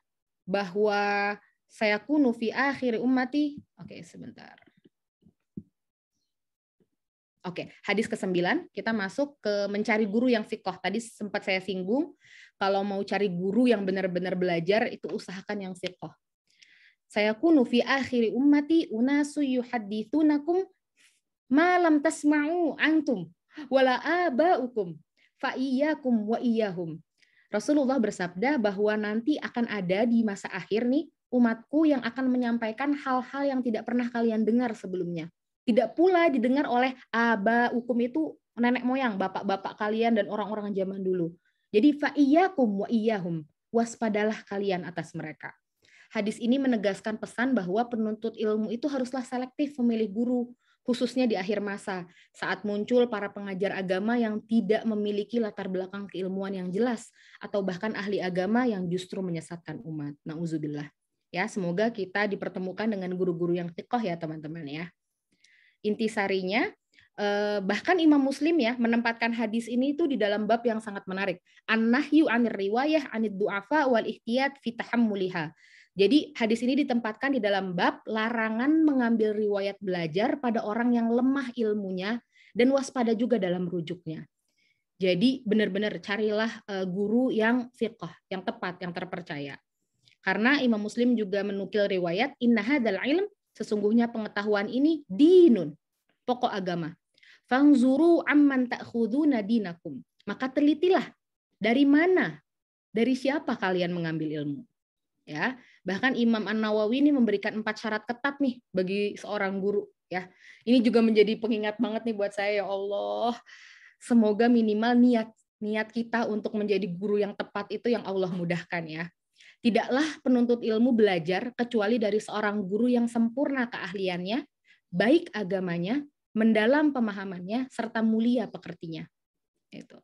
bahwa sayakunu fi akhir ummati. Oke, sebentar. Oke, hadis ke-9, kita masuk ke mencari guru yang fiqh. Tadi sempat saya singgung, kalau mau cari guru yang benar-benar belajar, itu usahakan yang fiqh. Sayakunu fi akhir ummati unasu yuhadditsunakum ma lam tasma'u antum wala aba'ukum fa iyyakum wa iyyahum. Rasulullah bersabda bahwa nanti akan ada di masa akhir nih umatku yang akan menyampaikan hal-hal yang tidak pernah kalian dengar sebelumnya. Tidak pula didengar oleh aba'ukum itu nenek moyang, bapak-bapak kalian dan orang-orang zaman dulu. Jadi fa iyyakum wa iyyahum, waspadalah kalian atas mereka. Hadis ini menegaskan pesan bahwa penuntut ilmu itu haruslah selektif memilih guru, khususnya di akhir masa, saat muncul para pengajar agama yang tidak memiliki latar belakang keilmuan yang jelas, atau bahkan ahli agama yang justru menyesatkan umat. Nauzubillah. Ya, semoga kita dipertemukan dengan guru-guru yang thiqah ya teman-teman ya. Intisarinya, bahkan Imam Muslim ya menempatkan hadis ini itu di dalam bab yang sangat menarik. An-nahyu 'anir riwayah 'anid du'afa wal ihtiyat fi tahammuliha. Jadi hadis ini ditempatkan di dalam bab larangan mengambil riwayat belajar pada orang yang lemah ilmunya dan waspada juga dalam rujuknya. Jadi benar-benar carilah guru yang fiqh, yang tepat, yang terpercaya. Karena Imam Muslim juga menukil riwayat inna hadzal ilm, sesungguhnya pengetahuan ini dinun, pokok agama. Fangzuru amman ta'khuduna dinakum. Maka telitilah dari mana, dari siapa kalian mengambil ilmu. Ya, bahkan Imam An-Nawawi ini memberikan 4 syarat ketat nih bagi seorang guru ya. Ini juga menjadi pengingat banget nih buat saya, ya Allah. Semoga minimal niat kita untuk menjadi guru yang tepat itu yang Allah mudahkan ya. Tidaklah penuntut ilmu belajar kecuali dari seorang guru yang sempurna keahliannya, baik agamanya, mendalam pemahamannya, serta mulia pekertinya. Itu.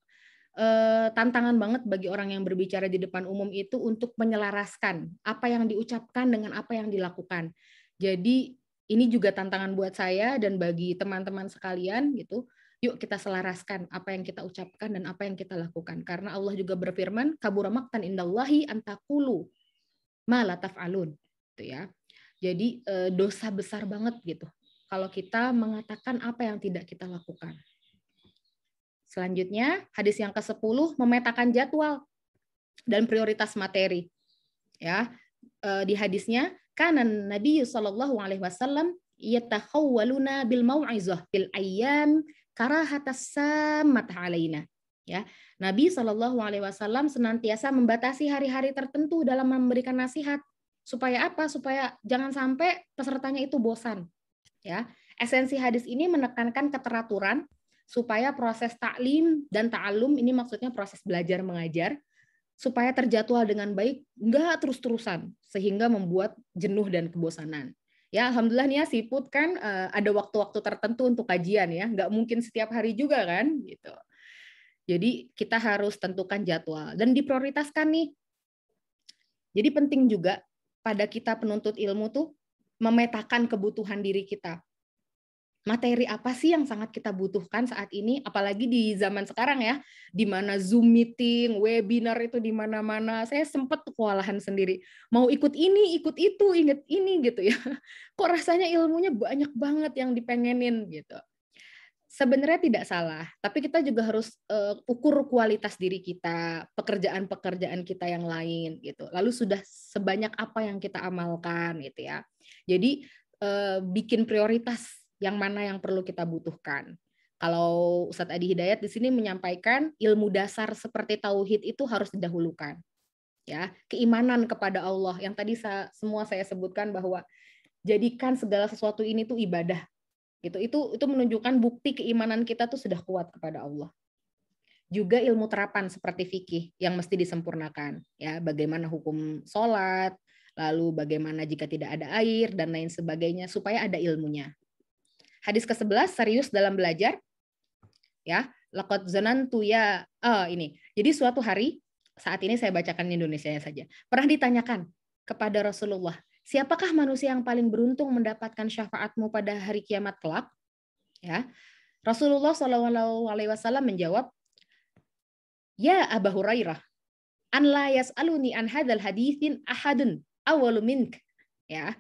Tantangan banget bagi orang yang berbicara di depan umum itu untuk menyelaraskan apa yang diucapkan dengan apa yang dilakukan. Jadi ini juga tantangan buat saya dan bagi teman-teman sekalian gitu. Yuk kita selaraskan apa yang kita ucapkan dan apa yang kita lakukan. Karena Allah juga berfirman, kabura maqtan indallahi antaqulu ma la taf'alun. Gitu ya. Jadi dosa besar banget gitu kalau kita mengatakan apa yang tidak kita lakukan. Selanjutnya, hadis yang ke-10 memetakan jadwal dan prioritas materi. Ya, di hadisnya, kana Nabi sallallahu alaihi wasallam yatakhawwaluna bil mau'izah bil ayyam karahatas sammat alaina. Ya, Nabi sallallahu alaihi wasallam senantiasa membatasi hari-hari tertentu dalam memberikan nasihat. Supaya apa? Supaya jangan sampai pesertanya itu bosan. Ya, esensi hadis ini menekankan keteraturan supaya proses taklim dan ta'allum, ini maksudnya proses belajar mengajar, supaya terjadwal dengan baik, nggak terus-terusan sehingga membuat jenuh dan kebosanan. Ya, alhamdulillah nih ya Siput kan ada waktu-waktu tertentu untuk kajian ya, nggak mungkin setiap hari juga kan gitu. Jadi kita harus tentukan jadwal dan diprioritaskan nih. Jadi penting juga pada kita penuntut ilmu tuh memetakan kebutuhan diri kita. Materi apa sih yang sangat kita butuhkan saat ini, apalagi di zaman sekarang ya, di mana Zoom meeting, webinar itu di mana-mana. Saya sempat kewalahan sendiri. Mau ikut ini, ikut itu, inget ini gitu ya. Kok rasanya ilmunya banyak banget yang dipengenin gitu. Sebenarnya tidak salah, tapi kita juga harus ukur kualitas diri kita, pekerjaan-pekerjaan kita yang lain gitu. Lalu sudah sebanyak apa yang kita amalkan gitu ya. Jadi bikin prioritas yang mana yang perlu kita butuhkan. Kalau Ustadz Adi Hidayat di sini menyampaikan ilmu dasar seperti tauhid itu harus didahulukan. Ya, keimanan kepada Allah yang tadi semua saya sebutkan bahwa jadikan segala sesuatu ini tuh ibadah. Gitu. Itu menunjukkan bukti keimanan kita tuh sudah kuat kepada Allah. Juga ilmu terapan seperti fikih yang mesti disempurnakan. Ya, bagaimana hukum sholat, lalu bagaimana jika tidak ada air dan lain sebagainya supaya ada ilmunya. Hadis ke-11, serius dalam belajar. ya. Laqad zanantu ya ini. Jadi suatu hari, saat ini saya bacakan Indonesianya saja. Pernah ditanyakan kepada Rasulullah, siapakah manusia yang paling beruntung mendapatkan syafaatmu pada hari kiamat kelak? Ya. Rasulullah SAW menjawab, ya Aba Hurairah, an la yas'aluni an hadzal haditsin ahadun awwalu mink. Ya.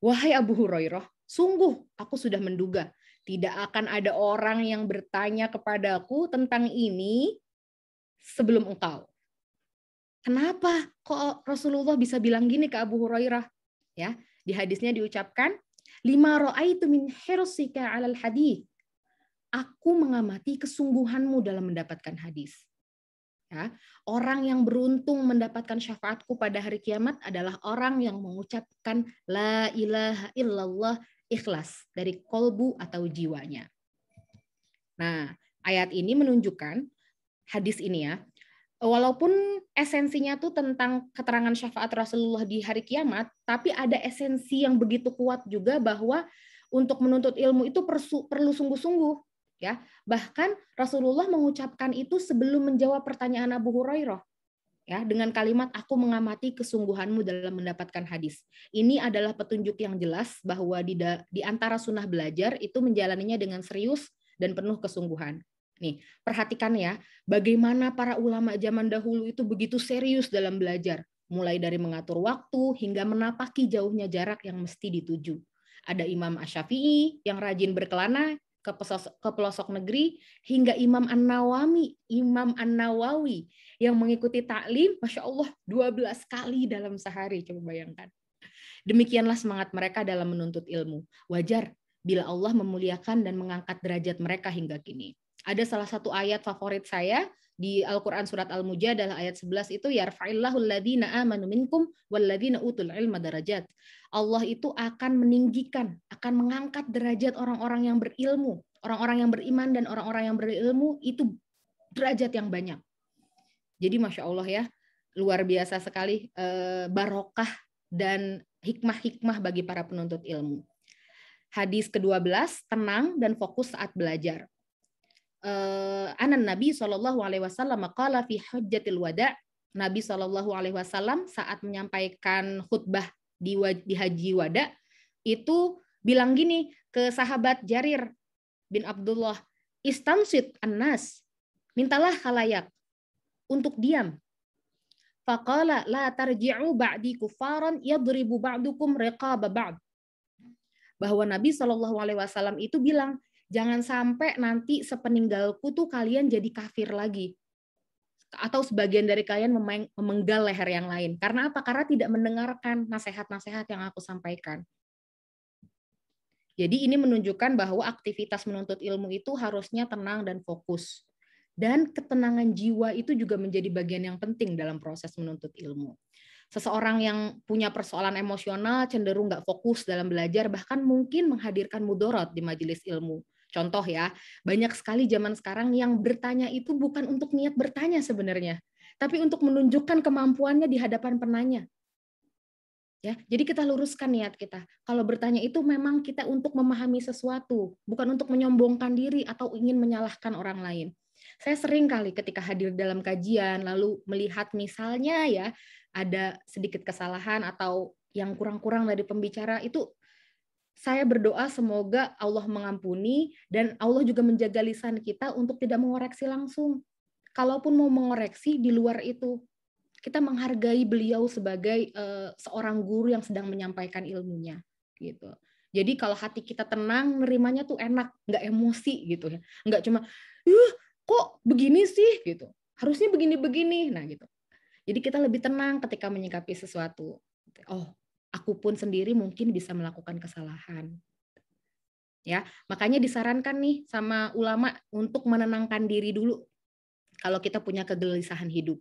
Wahai Abu Hurairah, sungguh aku sudah menduga tidak akan ada orang yang bertanya kepadaku tentang ini sebelum engkau. Kenapa kok Rasulullah bisa bilang gini ke Abu Hurairah? Ya, di hadisnya diucapkan, lima ra'aitu min hirsika 'alal hadits. Aku mengamati kesungguhanmu dalam mendapatkan hadis. Ya, orang yang beruntung mendapatkan syafaatku pada hari kiamat adalah orang yang mengucapkan la ilaha illallah ikhlas dari kolbu atau jiwanya. Nah, ayat ini menunjukkan hadis ini ya, walaupun esensinya tuh tentang keterangan syafaat Rasulullah di hari kiamat, tapi ada esensi yang begitu kuat juga bahwa untuk menuntut ilmu itu perlu sungguh-sungguh. Ya, bahkan Rasulullah mengucapkan itu sebelum menjawab pertanyaan Abu Hurairah, ya, dengan kalimat aku mengamati kesungguhanmu dalam mendapatkan hadis. Ini adalah petunjuk yang jelas bahwa di antara sunnah belajar itu menjalaninya dengan serius dan penuh kesungguhan. Nih, perhatikan ya, bagaimana para ulama zaman dahulu itu begitu serius dalam belajar, mulai dari mengatur waktu hingga menapaki jauhnya jarak yang mesti dituju. Ada Imam Asy-Syafi'i yang rajin berkelana ke pelosok negeri, hingga Imam An-Nawawi yang mengikuti taklim, Masya Allah, 12 kali dalam sehari. Coba bayangkan. Demikianlah semangat mereka dalam menuntut ilmu. Wajar bila Allah memuliakan dan mengangkat derajat mereka hingga kini. Ada salah satu ayat favorit saya di Al-Quran surat Al-Mujadalah ayat 11 itu, yarfa'illahu alladhina amanu minkum walladhina utul ilma darajat. Allah itu akan meninggikan, akan mengangkat derajat orang-orang yang berilmu, orang-orang yang beriman dan orang-orang yang berilmu itu derajat yang banyak. Jadi Masya Allah ya, luar biasa sekali barokah dan hikmah-hikmah bagi para penuntut ilmu. Hadis ke-12, tenang dan fokus saat belajar. Anan Nabi SAW qala fi hujjatil wada'. Nabi SAW saat menyampaikan khutbah di haji wada itu bilang gini ke sahabat Jarir bin Abdullah, istansit annas, mintalah khalayak untuk diam. Faqala la tarji'u ba'di kufaran yadribu ba'dukum riqaba ba'd. Bahwa Nabi SAW itu bilang, jangan sampai nanti sepeninggalku tuh kalian jadi kafir lagi. Atau sebagian dari kalian memenggal leher yang lain. Karena apa? Karena tidak mendengarkan nasihat-nasihat yang aku sampaikan. Jadi ini menunjukkan bahwa aktivitas menuntut ilmu itu harusnya tenang dan fokus. Dan ketenangan jiwa itu juga menjadi bagian yang penting dalam proses menuntut ilmu. Seseorang yang punya persoalan emosional cenderung nggak fokus dalam belajar, bahkan mungkin menghadirkan mudorot di majelis ilmu. Contoh ya, banyak sekali zaman sekarang yang bertanya itu bukan untuk niat bertanya sebenarnya, tapi untuk menunjukkan kemampuannya di hadapan penanya. Ya, jadi kita luruskan niat kita. Kalau bertanya itu memang kita untuk memahami sesuatu, bukan untuk menyombongkan diri atau ingin menyalahkan orang lain. Saya sering kali ketika hadir dalam kajian, lalu melihat misalnya ya, ada sedikit kesalahan atau yang kurang-kurang dari pembicara, itu saya berdoa semoga Allah mengampuni dan Allah juga menjaga lisan kita untuk tidak mengoreksi langsung. Kalaupun mau mengoreksi di luar itu, kita menghargai beliau sebagai seorang guru yang sedang menyampaikan ilmunya, gitu. Jadi kalau hati kita tenang, nerimanya tuh enak, nggak emosi gitu ya, nggak cuma, kok begini sih gitu, harusnya begini-begini, nah gitu. Jadi kita lebih tenang ketika menyikapi sesuatu. Oh, aku pun sendiri mungkin bisa melakukan kesalahan. Ya, makanya disarankan nih sama ulama untuk menenangkan diri dulu kalau kita punya kegelisahan hidup.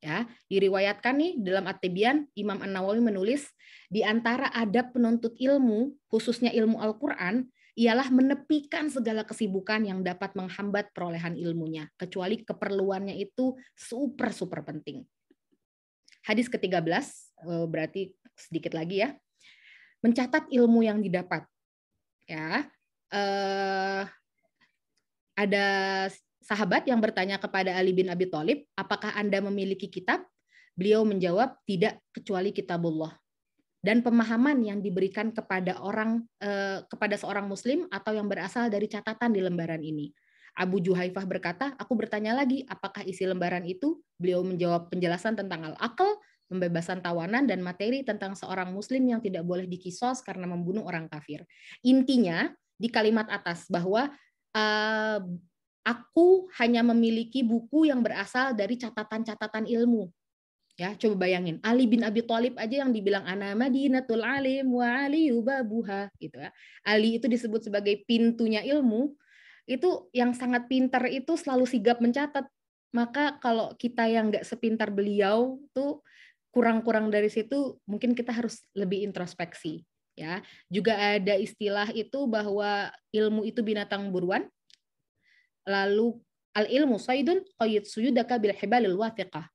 Ya, diriwayatkan nih dalam At-Tibyan, Imam An-Nawawi menulis, di antara adab penuntut ilmu, khususnya ilmu Al-Qur'an, ialah menepikan segala kesibukan yang dapat menghambat perolehan ilmunya, kecuali keperluannya itu super penting. Hadis ke-13, berarti sedikit lagi ya. Mencatat ilmu yang didapat. Ya. ada sahabat yang bertanya kepada Ali bin Abi Thalib, apakah Anda memiliki kitab? Beliau menjawab, tidak kecuali kitabullah. Dan pemahaman yang diberikan kepada kepada seorang muslim atau yang berasal dari catatan di lembaran ini. Abu Juhaifah berkata, aku bertanya lagi, apakah isi lembaran itu? Beliau menjawab penjelasan tentang al-aql, pembebasan tawanan, dan materi tentang seorang muslim yang tidak boleh dikisos karena membunuh orang kafir. Intinya di kalimat atas bahwa aku hanya memiliki buku yang berasal dari catatan-catatan ilmu. Ya, coba bayangin, Ali bin Abi Thalib aja yang dibilang ana madinatul alim wa aliyu babuha gitu ya. Ali itu disebut sebagai pintunya ilmu, itu yang sangat pintar itu selalu sigap mencatat. Maka kalau kita yang nggak sepintar beliau tuh kurang-kurang dari situ, mungkin kita harus lebih introspeksi. Ya, juga ada istilah itu bahwa ilmu itu binatang buruan. Lalu al-ilmu saydun qayyid suyudaka bil hibalil wathiqah.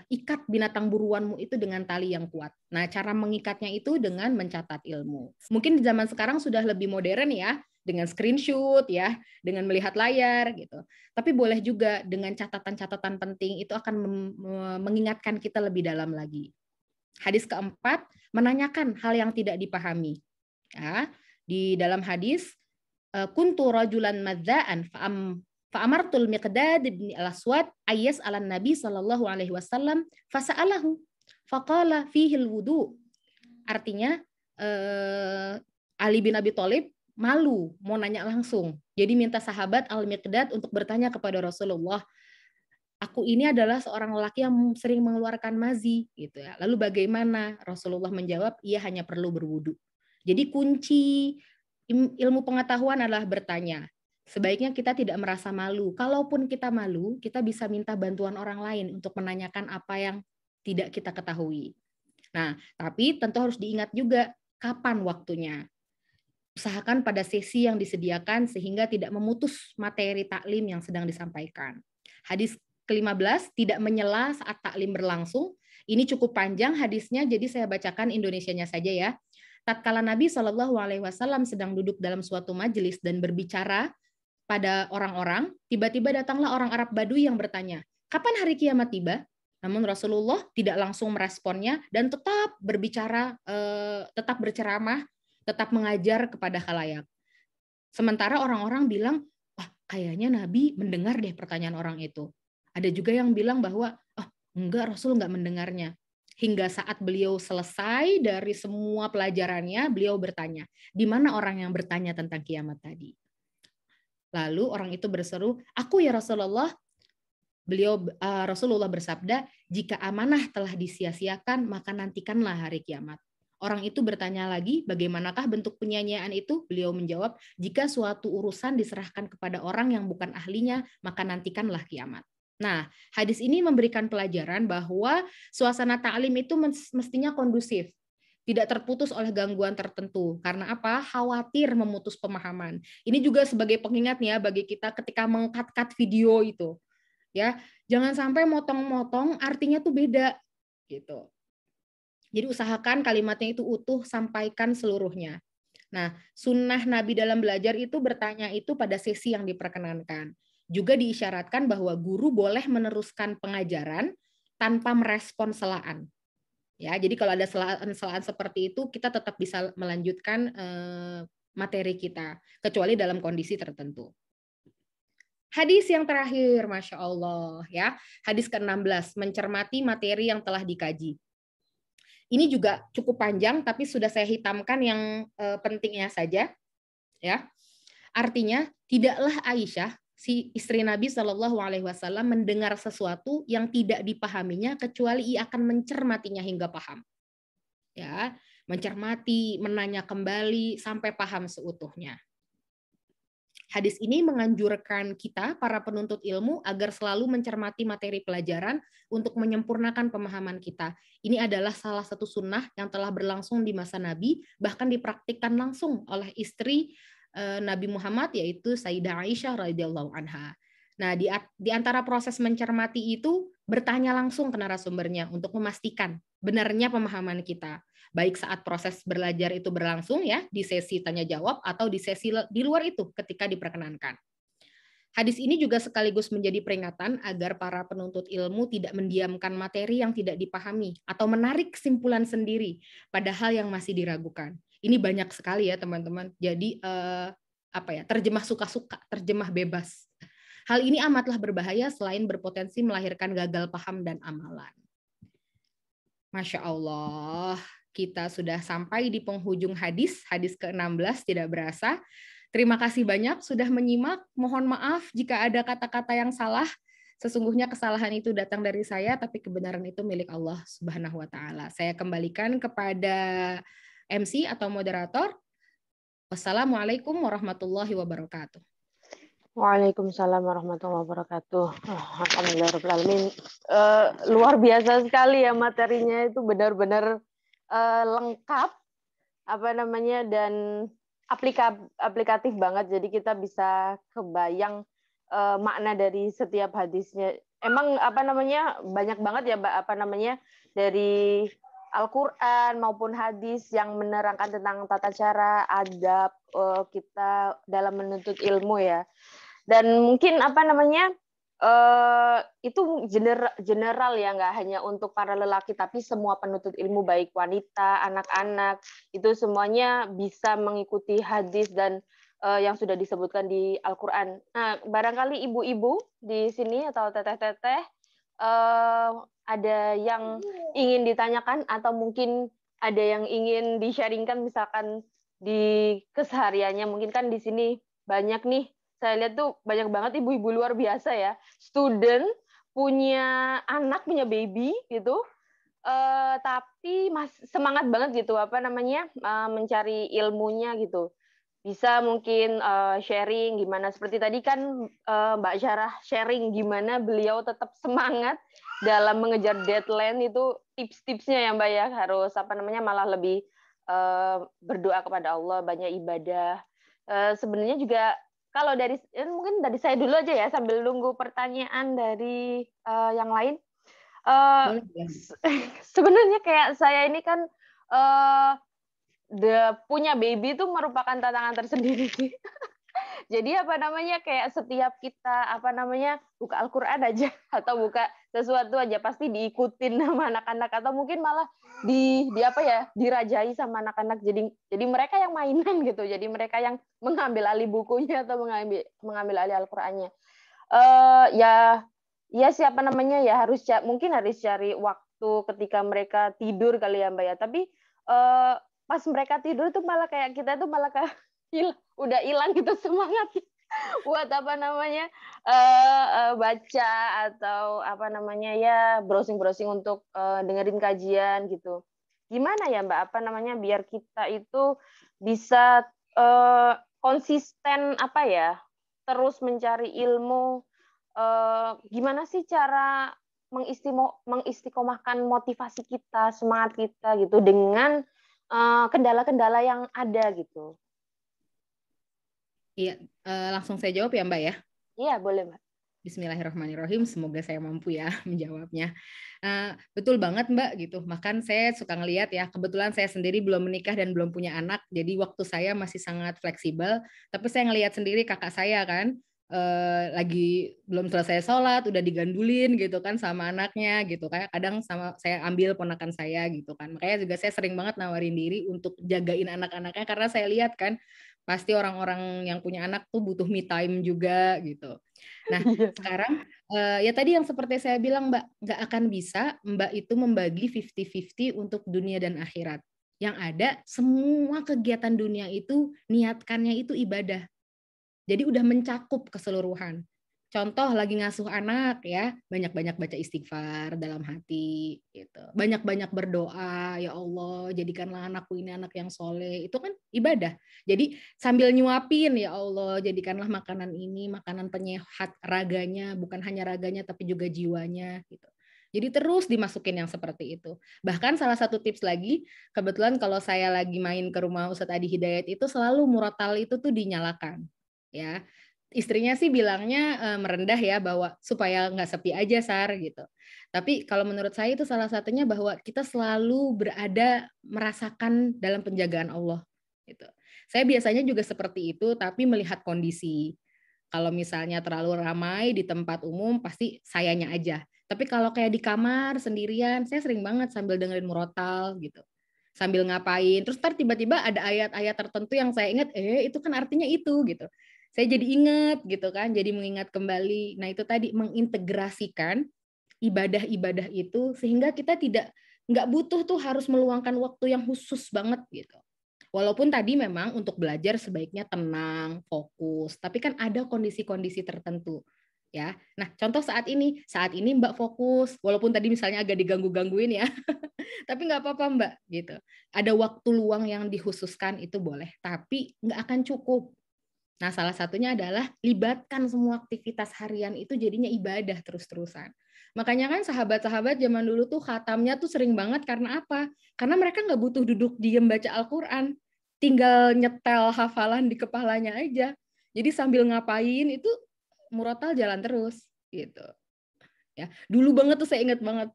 Ikat binatang buruanmu itu dengan tali yang kuat. Nah, cara mengikatnya itu dengan mencatat ilmu. Mungkin di zaman sekarang sudah lebih modern ya, dengan screenshot ya, dengan melihat layar gitu. Tapi boleh juga dengan catatan-catatan penting, itu akan mengingatkan kita lebih dalam lagi. Hadis keempat, menanyakan hal yang tidak dipahami. Ya, di dalam hadis, kuntu rajulan madza'an fa'amartul Miqdad bin al-Aswad ayas ala Nabi sallallahu alaihi wasallam fasa'alahu faqala fihi al-wudu. Artinya Ali bin Abi Thalib malu mau nanya langsung. Jadi minta sahabat Al-Miqdad untuk bertanya kepada Rasulullah, aku ini adalah seorang lelaki yang sering mengeluarkan mazi gitu ya. Lalu bagaimana? Rasulullah menjawab, ia hanya perlu berwudu. Jadi kunci ilmu pengetahuan adalah bertanya. Sebaiknya kita tidak merasa malu. Kalaupun kita malu, kita bisa minta bantuan orang lain untuk menanyakan apa yang tidak kita ketahui. Nah, tapi tentu harus diingat juga kapan waktunya. Usahakan pada sesi yang disediakan sehingga tidak memutus materi taklim yang sedang disampaikan. Hadis ke-15, tidak menyela saat taklim berlangsung. Ini cukup panjang hadisnya, jadi saya bacakan Indonesianya saja ya. Tatkala Nabi SAW sedang duduk dalam suatu majelis dan berbicara pada orang-orang, tiba-tiba datanglah orang Arab Badui yang bertanya, kapan hari kiamat tiba? Namun Rasulullah tidak langsung meresponnya dan tetap berbicara, tetap berceramah, tetap mengajar kepada khalayak. Sementara orang-orang bilang, wah kayaknya Nabi mendengar deh pertanyaan orang itu. Ada juga yang bilang bahwa, enggak, Rasul enggak mendengarnya. Hingga saat beliau selesai dari semua pelajarannya, beliau bertanya, di mana orang yang bertanya tentang kiamat tadi? Lalu orang itu berseru, aku ya Rasulullah. Rasulullah bersabda, jika amanah telah disia-siakan, maka nantikanlah hari kiamat. Orang itu bertanya lagi, bagaimanakah bentuk penyanyian itu? Beliau menjawab, jika suatu urusan diserahkan kepada orang yang bukan ahlinya, maka nantikanlah kiamat. Nah, hadis ini memberikan pelajaran bahwa suasana ta'lim itu mestinya kondusif. Tidak terputus oleh gangguan tertentu. Karena apa? Khawatir memutus pemahaman. Ini juga sebagai pengingat ya bagi kita ketika meng-cut video itu. Ya, jangan sampai motong-motong artinya tuh beda gitu. Jadi usahakan kalimatnya itu utuh, sampaikan seluruhnya. Nah, sunnah Nabi dalam belajar itu bertanya itu pada sesi yang diperkenankan. Juga diisyaratkan bahwa guru boleh meneruskan pengajaran tanpa merespon selaan. Ya, jadi kalau ada selaan seperti itu, kita tetap bisa melanjutkan materi kita, kecuali dalam kondisi tertentu. Hadis yang terakhir, Masya Allah, ya, hadis ke-16, mencermati materi yang telah dikaji. Ini juga cukup panjang, tapi sudah saya hitamkan yang pentingnya saja. Ya, artinya tidaklah Aisyah, si istri Nabi SAW, mendengar sesuatu yang tidak dipahaminya kecuali ia akan mencermatinya hingga paham. Ya, mencermati, menanya kembali sampai paham seutuhnya. Hadis ini menganjurkan kita, para penuntut ilmu, agar selalu mencermati materi pelajaran untuk menyempurnakan pemahaman kita. Ini adalah salah satu sunnah yang telah berlangsung di masa Nabi, bahkan dipraktikkan langsung oleh istri Nabi Muhammad, yaitu Sayyidah Aisyah radhiyallahu anha. Nah, di antara proses mencermati itu, bertanya langsung ke narasumbernya untuk memastikan benarnya pemahaman kita. Baik saat proses belajar itu berlangsung ya, di sesi tanya jawab atau di sesi di luar itu ketika diperkenankan. Hadis ini juga sekaligus menjadi peringatan agar para penuntut ilmu tidak mendiamkan materi yang tidak dipahami atau menarik kesimpulan sendiri pada hal yang masih diragukan. Ini banyak sekali ya teman-teman. Jadi terjemah suka-suka, terjemah bebas. Hal ini amatlah berbahaya selain berpotensi melahirkan gagal paham dan amalan. Masya Allah, kita sudah sampai di penghujung hadis ke-16 tidak berasa. Terima kasih banyak sudah menyimak. Mohon maaf jika ada kata-kata yang salah. Sesungguhnya kesalahan itu datang dari saya, tapi kebenaran itu milik Allah Subhanahu wa Ta'ala. Saya kembalikan kepada MC atau moderator. Wassalamualaikum warahmatullahi wabarakatuh. Waalaikumsalam warahmatullahi wabarakatuh. Alhamdulillahirrahmanirrahim. Luar biasa sekali ya materinya, itu benar-benar lengkap dan aplikatif banget. Jadi kita bisa kebayang makna dari setiap hadisnya. Emang banyak banget ya dari Al-Quran maupun hadis yang menerangkan tentang tata cara, adab kita dalam menuntut ilmu ya. Dan mungkin itu general ya, nggak hanya untuk para lelaki, tapi semua penuntut ilmu, baik wanita, anak-anak, itu semuanya bisa mengikuti hadis dan yang sudah disebutkan di Al-Quran. Nah, barangkali ibu-ibu di sini atau teteh-teteh ada yang ingin ditanyakan atau mungkin ada yang ingin di-sharingkan misalkan di kesehariannya. Mungkin kan di sini banyak nih, saya lihat tuh banyak banget ibu-ibu luar biasa ya, student, punya anak, punya baby gitu, tapi semangat banget gitu mencari ilmunya gitu. Bisa mungkin sharing gimana, seperti tadi kan Mbak Syarah sharing gimana beliau tetap semangat dalam mengejar deadline, itu tips-tipsnya ya Mbak ya, harus malah lebih berdoa kepada Allah, banyak ibadah. Sebenarnya juga kalau mungkin dari saya dulu aja ya, sambil nunggu pertanyaan dari yang lain. Sebenarnya kayak saya ini kan punya baby itu merupakan tantangan tersendiri sih. Jadi kayak setiap kita buka Al-Quran aja atau buka sesuatu aja pasti diikutin sama anak-anak, atau mungkin malah dirajai sama anak-anak. Jadi mereka yang mainan gitu. Jadi mereka yang mengambil alih bukunya atau mengambil alih Al-Qur'annya. Mungkin harus cari waktu ketika mereka tidur kali ya Mbak ya. Tapi pas mereka tidur tuh malah kayak kita tuh malah udah hilang gitu semangat buat baca atau browsing untuk dengerin kajian gitu. Gimana ya Mbak biar kita itu bisa konsisten terus mencari ilmu, gimana sih cara mengistiqomahkan motivasi kita, semangat kita gitu dengan kendala-kendala yang ada gitu. Iya, langsung saya jawab ya Mbak ya? Iya, boleh Mbak. Bismillahirrahmanirrahim, semoga saya mampu ya menjawabnya. Betul banget Mbak gitu. Bahkan saya suka ngelihat ya, kebetulan saya sendiri belum menikah dan belum punya anak, jadi waktu saya masih sangat fleksibel. Tapi saya ngelihat sendiri kakak saya kan, lagi belum selesai sholat udah digandulin gitu kan sama anaknya gitu, kayak kadang sama saya ambil ponakan saya gitu kan. Makanya juga saya sering banget nawarin diri untuk jagain anak-anaknya, karena saya lihat kan pasti orang-orang yang punya anak tuh butuh me time juga gitu. Nah, sekarang ya tadi yang seperti saya bilang Mbak, nggak akan bisa Mbak itu membagi 50-50 untuk dunia dan akhirat. Yang ada semua kegiatan dunia itu niatkannya itu ibadah. Jadi udah mencakup keseluruhan. Contoh lagi ngasuh anak ya, banyak-banyak baca istighfar dalam hati gitu. Banyak-banyak berdoa, ya Allah, jadikanlah anakku ini anak yang soleh. Itu kan ibadah. Jadi sambil nyuapin, ya Allah, jadikanlah makanan ini makanan penyehat raganya, bukan hanya raganya tapi juga jiwanya gitu. Jadi terus dimasukin yang seperti itu. Bahkan salah satu tips lagi, kebetulan kalau saya lagi main ke rumah Ustadz Adi Hidayat itu selalu murotal itu tuh dinyalakan. Ya, istrinya sih bilangnya merendah ya, bahwa supaya nggak sepi aja Sar gitu. Tapi kalau menurut saya itu salah satunya bahwa kita selalu berada merasakan dalam penjagaan Allah gitu. Saya biasanya juga seperti itu, tapi melihat kondisi. Kalau misalnya terlalu ramai di tempat umum, pasti sayanya aja. Tapi kalau kayak di kamar sendirian, saya sering banget sambil dengerin murotal gitu. Sambil ngapain. Terus tiba-tiba ada ayat-ayat tertentu yang saya ingat, itu kan artinya itu gitu. Saya jadi ingat gitu kan, jadi mengingat kembali. Nah itu tadi mengintegrasikan ibadah-ibadah itu sehingga kita nggak butuh tuh harus meluangkan waktu yang khusus banget gitu. Walaupun tadi memang untuk belajar sebaiknya tenang, fokus, tapi kan ada kondisi-kondisi tertentu. Ya, nah contoh saat ini Mbak fokus, walaupun tadi misalnya agak diganggu-gangguin ya, tapi nggak apa-apa Mbak gitu. Ada waktu luang yang dikhususkan itu boleh, tapi nggak akan cukup. Nah salah satunya adalah libatkan semua aktivitas harian itu jadinya ibadah terus-terusan. Makanya kan sahabat-sahabat zaman dulu tuh khatamnya tuh sering banget karena apa? Karena mereka nggak butuh duduk diem baca Al-Quran, tinggal nyetel hafalan di kepalanya aja. Jadi sambil ngapain itu murotal jalan terus gitu. Ya, dulu banget tuh saya ingat banget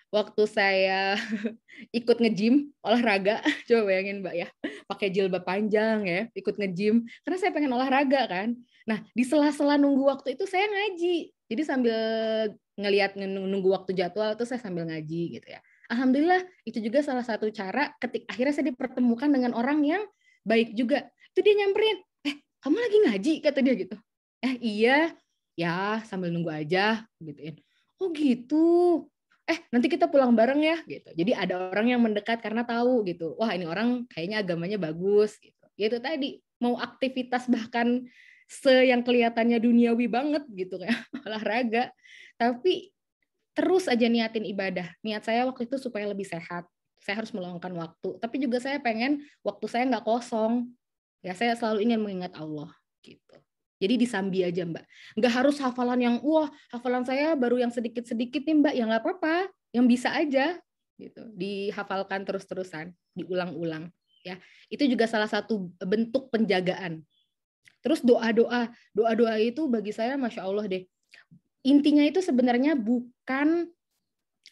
waktu saya ikut nge-gym olahraga, coba bayangin Mbak ya, pakai jilbab panjang ya, ikut nge-gym karena saya pengen olahraga kan. Nah, di sela-sela nunggu waktu itu saya ngaji. Jadi sambil ngelihat nunggu waktu jadwal itu saya sambil ngaji gitu ya. Alhamdulillah itu juga salah satu cara akhirnya saya dipertemukan dengan orang yang baik juga. Itu dia nyamperin, kamu lagi ngaji kata dia gitu. Iya, ya sambil nunggu aja gituin. Oh gitu. Nanti kita pulang bareng ya gitu. Jadi ada orang yang mendekat karena tahu gitu. Wah, ini orang kayaknya agamanya bagus gitu. Ya itu tadi, mau aktivitas bahkan yang kelihatannya duniawi banget gitu kayak olahraga, tapi terus aja niatin ibadah. Niat saya waktu itu supaya lebih sehat. Saya harus meluangkan waktu, tapi juga saya pengen waktu saya nggak kosong. Ya, saya selalu ingin mengingat Allah gitu. Jadi disambi aja Mbak. Nggak harus hafalan yang, wah hafalan saya baru yang sedikit-sedikit nih Mbak. Ya nggak apa-apa, yang bisa aja. Gitu. Dihafalkan terus-terusan, diulang-ulang. Ya, itu juga salah satu bentuk penjagaan. Terus doa-doa itu bagi saya Masya Allah deh. Intinya itu sebenarnya bukan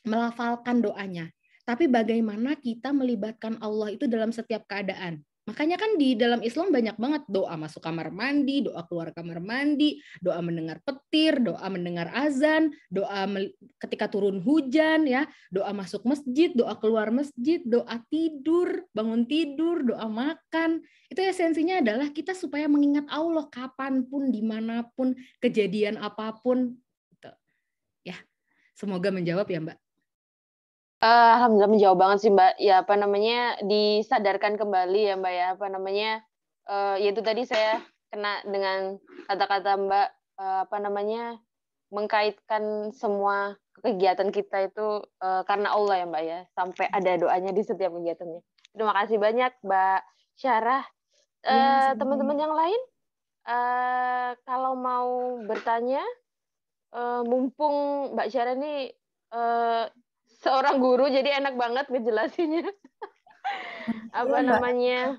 melafalkan doanya, tapi bagaimana kita melibatkan Allah itu dalam setiap keadaan. Makanya kan di dalam Islam banyak banget doa masuk kamar mandi, doa keluar kamar mandi, doa mendengar petir, doa mendengar azan, doa ketika turun hujan ya, doa masuk masjid, doa keluar masjid, doa tidur, bangun tidur, doa makan. Itu esensinya adalah kita supaya mengingat Allah kapanpun, dimanapun, kejadian apapun. Ya, semoga menjawab ya Mbak. Alhamdulillah menjawab banget sih Mbak. Ya apa namanya, disadarkan kembali ya Mbak ya, apa namanya, ya itu tadi saya kena dengan kata-kata Mbak, apa namanya, mengkaitkan semua kegiatan kita itu, karena Allah ya Mbak ya, sampai ada doanya di setiap kegiatannya. Terima kasih banyak Mbak Syarah. Teman-teman yang lain, kalau mau bertanya, mumpung Mbak Syarah ini, seorang guru jadi enak banget ngejelasinnya. Apa namanya?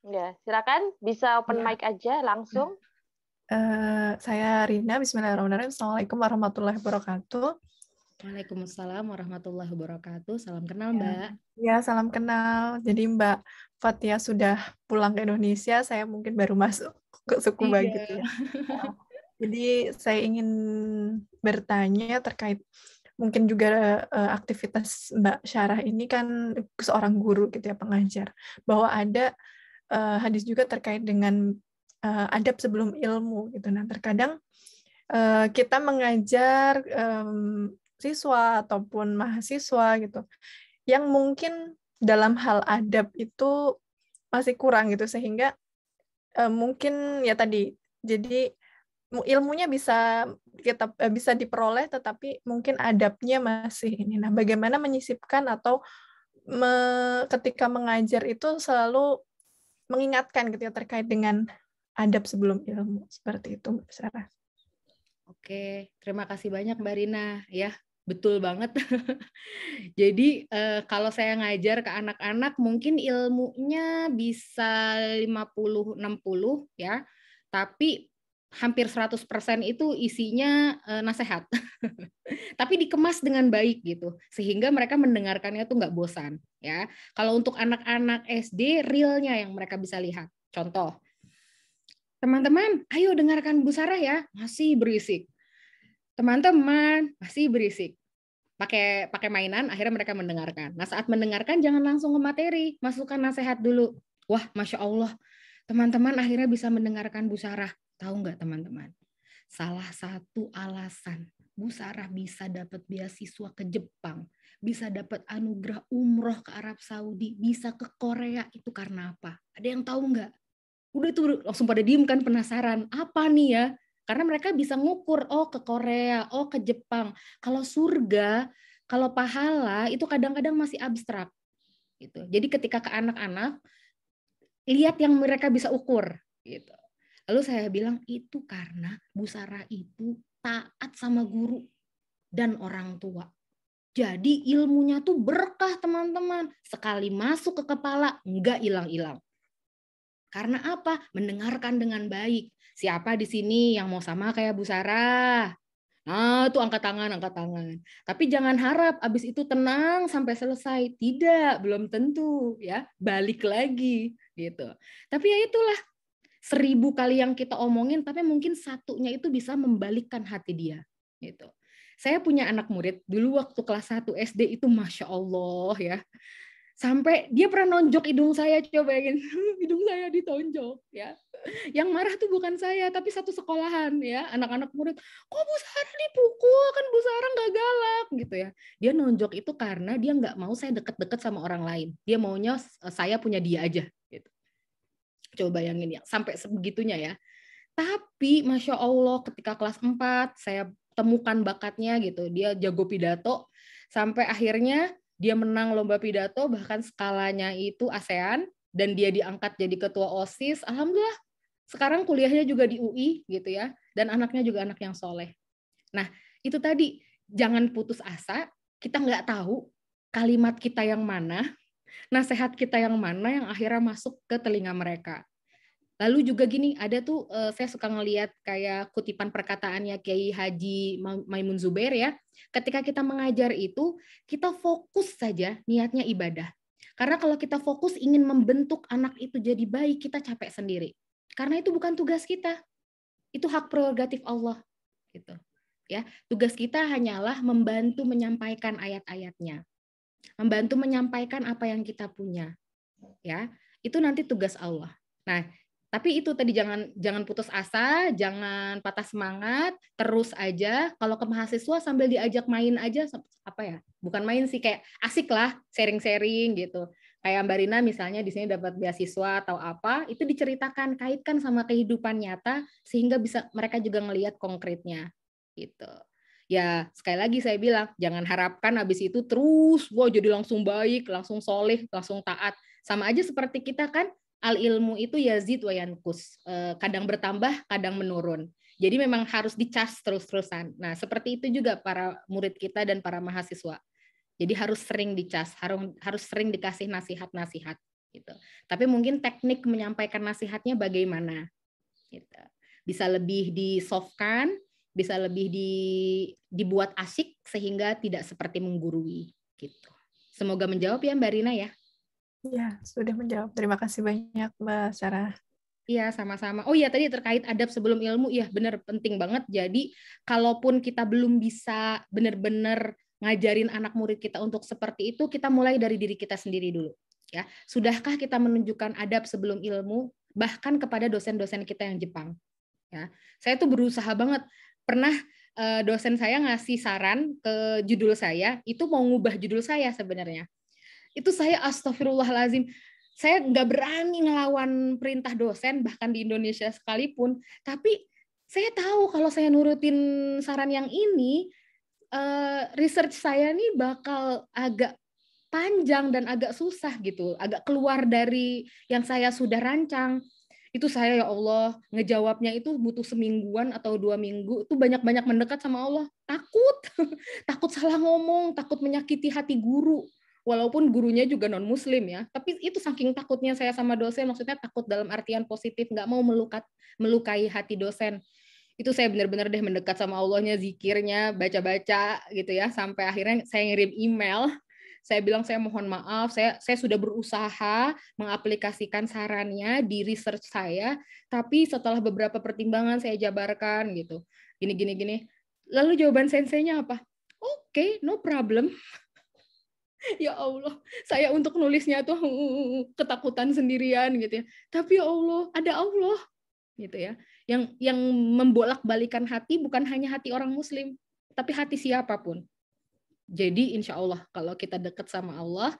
Ya, silakan bisa open mic aja langsung. Saya Rina, bismillahirrahmanirrahim. Assalamualaikum warahmatullahi wabarakatuh. Waalaikumsalam warahmatullahi wabarakatuh. Salam kenal Mbak. Ya, salam kenal. Jadi Mbak Fatia sudah pulang ke Indonesia, saya mungkin baru masuk ke Tsukuba gitu ya. Jadi saya ingin bertanya terkait mungkin juga aktivitas Mbak Syarah ini kan seorang guru gitu ya, pengajar, bahwa ada hadis juga terkait dengan adab sebelum ilmu gitu. Nah, terkadang kita mengajar siswa ataupun mahasiswa gitu yang mungkin dalam hal adab itu masih kurang gitu, sehingga mungkin ya tadi, jadi ilmunya bisa diperoleh tetapi mungkin adabnya masih ini. Nah, bagaimana menyisipkan atau ketika mengajar itu selalu mengingatkan gitu ya terkait dengan adab sebelum ilmu, seperti itu Mbak Syarah. Oke, terima kasih banyak Mbak Rina ya. Betul banget. Jadi kalau saya ngajar ke anak-anak mungkin ilmunya bisa 50-60 ya. Tapi hampir 100% itu isinya nasihat. Tapi dikemas dengan baik gitu. Sehingga mereka mendengarkannya tuh nggak bosan ya. Kalau untuk anak-anak SD realnya yang mereka bisa lihat. Contoh Teman-teman, ayo dengarkan Bu Sarah ya. Masih berisik. Teman-teman, masih berisik. Pakai mainan, akhirnya mereka mendengarkan. Nah, saat mendengarkan jangan langsung ke materi, masukkan nasihat dulu. Wah, Masya Allah, teman-teman akhirnya bisa mendengarkan Bu Sarah. Tahu nggak teman-teman? Salah satu alasan Bu Sarah bisa dapat beasiswa ke Jepang, bisa dapat anugerah umroh ke Arab Saudi, bisa ke Korea, itu karena apa? Ada yang tahu nggak? Udah tuh langsung pada diem kan, penasaran. Apa nih ya? Karena mereka bisa ngukur, oh ke Korea, oh ke Jepang. Kalau surga, kalau pahala itu kadang-kadang masih abstrak gitu. Jadi ketika ke anak-anak, lihat yang mereka bisa ukur gitu. Lalu saya bilang itu karena Bu Sarah itu taat sama guru dan orang tua. Jadi ilmunya tuh berkah teman-teman. Sekali masuk ke kepala, nggak hilang-hilang. Karena apa? Mendengarkan dengan baik. Siapa di sini yang mau sama kayak Bu Sarah? Nah, itu angkat tangan, angkat tangan. Tapi jangan harap abis itu tenang sampai selesai. Tidak, belum tentu ya. Balik lagi gitu. Tapi ya itulah 1000 kali yang kita omongin, tapi mungkin satunya itu bisa membalikkan hati dia. Gitu. Saya punya anak murid dulu waktu kelas 1 SD itu Masya Allah ya. Sampai dia pernah nonjok hidung saya, coba bayangin, hidung saya ditonjok ya. Yang marah tuh bukan saya, tapi satu sekolahan ya, anak-anak murid, kok Bu Sarah dipukul, kan Bu Sarah nggak galak gitu ya. Dia nonjok itu karena dia nggak mau saya deket-deket sama orang lain. Dia maunya saya punya dia aja. Gitu. Coba bayangin ya, sampai sebegitunya ya. Tapi Masya Allah ketika kelas 4, saya temukan bakatnya gitu. Dia jago pidato, sampai akhirnya dia menang lomba pidato, bahkan skalanya itu ASEAN, dan dia diangkat jadi ketua OSIS. Alhamdulillah, sekarang kuliahnya juga di UI gitu ya, dan anaknya juga anak yang soleh. Nah, itu tadi, jangan putus asa, kita nggak tahu kalimat kita yang mana, nasihat kita yang mana yang akhirnya masuk ke telinga mereka. Lalu juga gini, ada tuh saya suka ngelihat kayak kutipan perkataannya Kiai Haji Maimun Zubair ya. Ketika kita mengajar itu, kita fokus saja niatnya ibadah. Karena kalau kita fokus ingin membentuk anak itu jadi baik, kita capek sendiri. Karena itu bukan tugas kita. Itu hak prerogatif Allah gitu. Ya, tugas kita hanyalah membantu menyampaikan ayat-ayatnya. Membantu menyampaikan apa yang kita punya. Ya, itu nanti tugas Allah. Nah, tapi itu tadi jangan putus asa, jangan patah semangat, terus aja. Kalau ke mahasiswa sambil diajak main aja, apa ya? Bukan main sih, kayak asik lah, sharing-sharing gitu. Kayak Mbak Rina misalnya di sini dapat beasiswa atau apa, itu diceritakan, kaitkan sama kehidupan nyata sehingga bisa mereka juga ngelihat konkretnya gitu. Ya sekali lagi saya bilang, jangan harapkan habis itu terus, wah jadi langsung baik, langsung soleh, langsung taat. Sama aja seperti kita kan, al ilmu itu yazid wa yanqus, kadang bertambah, kadang menurun. Jadi memang harus dicas terus-terusan. Nah, seperti itu juga para murid kita dan para mahasiswa. Jadi harus sering dicas, harus sering dikasih nasihat-nasihat gitu. Tapi mungkin teknik menyampaikan nasihatnya bagaimana gitu. Bisa lebih di-softkan, bisa lebih dibuat asik sehingga tidak seperti menggurui gitu. Semoga menjawab ya Mbak Rina ya. Ya, sudah menjawab. Terima kasih banyak, Mbak Sarah. Iya, sama-sama. Oh iya, tadi terkait adab sebelum ilmu, ya benar, penting banget. Jadi, kalaupun kita belum bisa benar-benar ngajarin anak murid kita untuk seperti itu, kita mulai dari diri kita sendiri dulu. Ya, sudahkah kita menunjukkan adab sebelum ilmu, bahkan kepada dosen-dosen kita yang Jepang? Ya, saya tuh berusaha banget. Pernah dosen saya ngasih saran ke judul saya, itu mau ngubah judul saya sebenarnya. Itu saya astagfirullahalazim, saya nggak berani ngelawan perintah dosen bahkan di Indonesia sekalipun, tapi saya tahu kalau saya nurutin saran yang ini, research saya nih bakal agak panjang dan agak susah gitu, agak keluar dari yang saya sudah rancang. Itu saya, ya Allah, ngejawabnya itu butuh semingguan atau 2 minggu, itu banyak-banyak mendekat sama Allah, takut takut salah ngomong, takut menyakiti hati guru. Walaupun gurunya juga non-muslim ya, tapi itu saking takutnya saya sama dosen, maksudnya takut dalam artian positif, nggak mau melukai hati dosen. Itu saya benar-benar deh mendekat sama Allahnya, zikirnya, baca-baca gitu ya, sampai akhirnya saya ngirim email saya bilang saya mohon maaf, saya sudah berusaha mengaplikasikan sarannya di research saya, tapi setelah beberapa pertimbangan saya jabarkan gitu. Gini. Lalu jawaban senseinya apa? Oke, no problem. Ya Allah, saya untuk nulisnya tuh ketakutan sendirian gitu ya. Tapi ya Allah, ada Allah gitu ya. Yang membolak-balikan hati bukan hanya hati orang muslim, tapi hati siapapun. Jadi insya Allah kalau kita dekat sama Allah,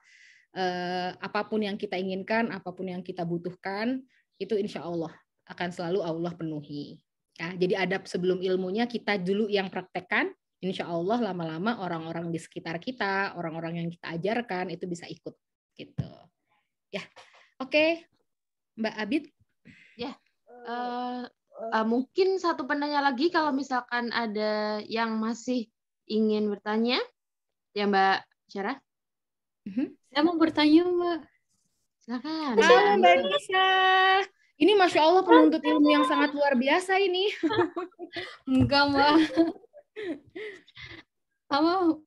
apapun yang kita inginkan, apapun yang kita butuhkan, itu insya Allah akan selalu Allah penuhi. Ya, jadi adab sebelum ilmunya kita dulu yang praktekkan, insya Allah lama-lama orang-orang di sekitar kita, orang-orang yang kita ajarkan itu bisa ikut. Gitu. Ya, oke, Mbak Abid. Ya, mungkin satu penanya lagi kalau misalkan ada yang masih ingin bertanya. Ya Mbak Syarah? Saya mau bertanya Mbak. Silakan. Halo Mbak Nisa. Ini Masya Allah penuntut ilmu yang sangat luar biasa ini. Enggak Mbak.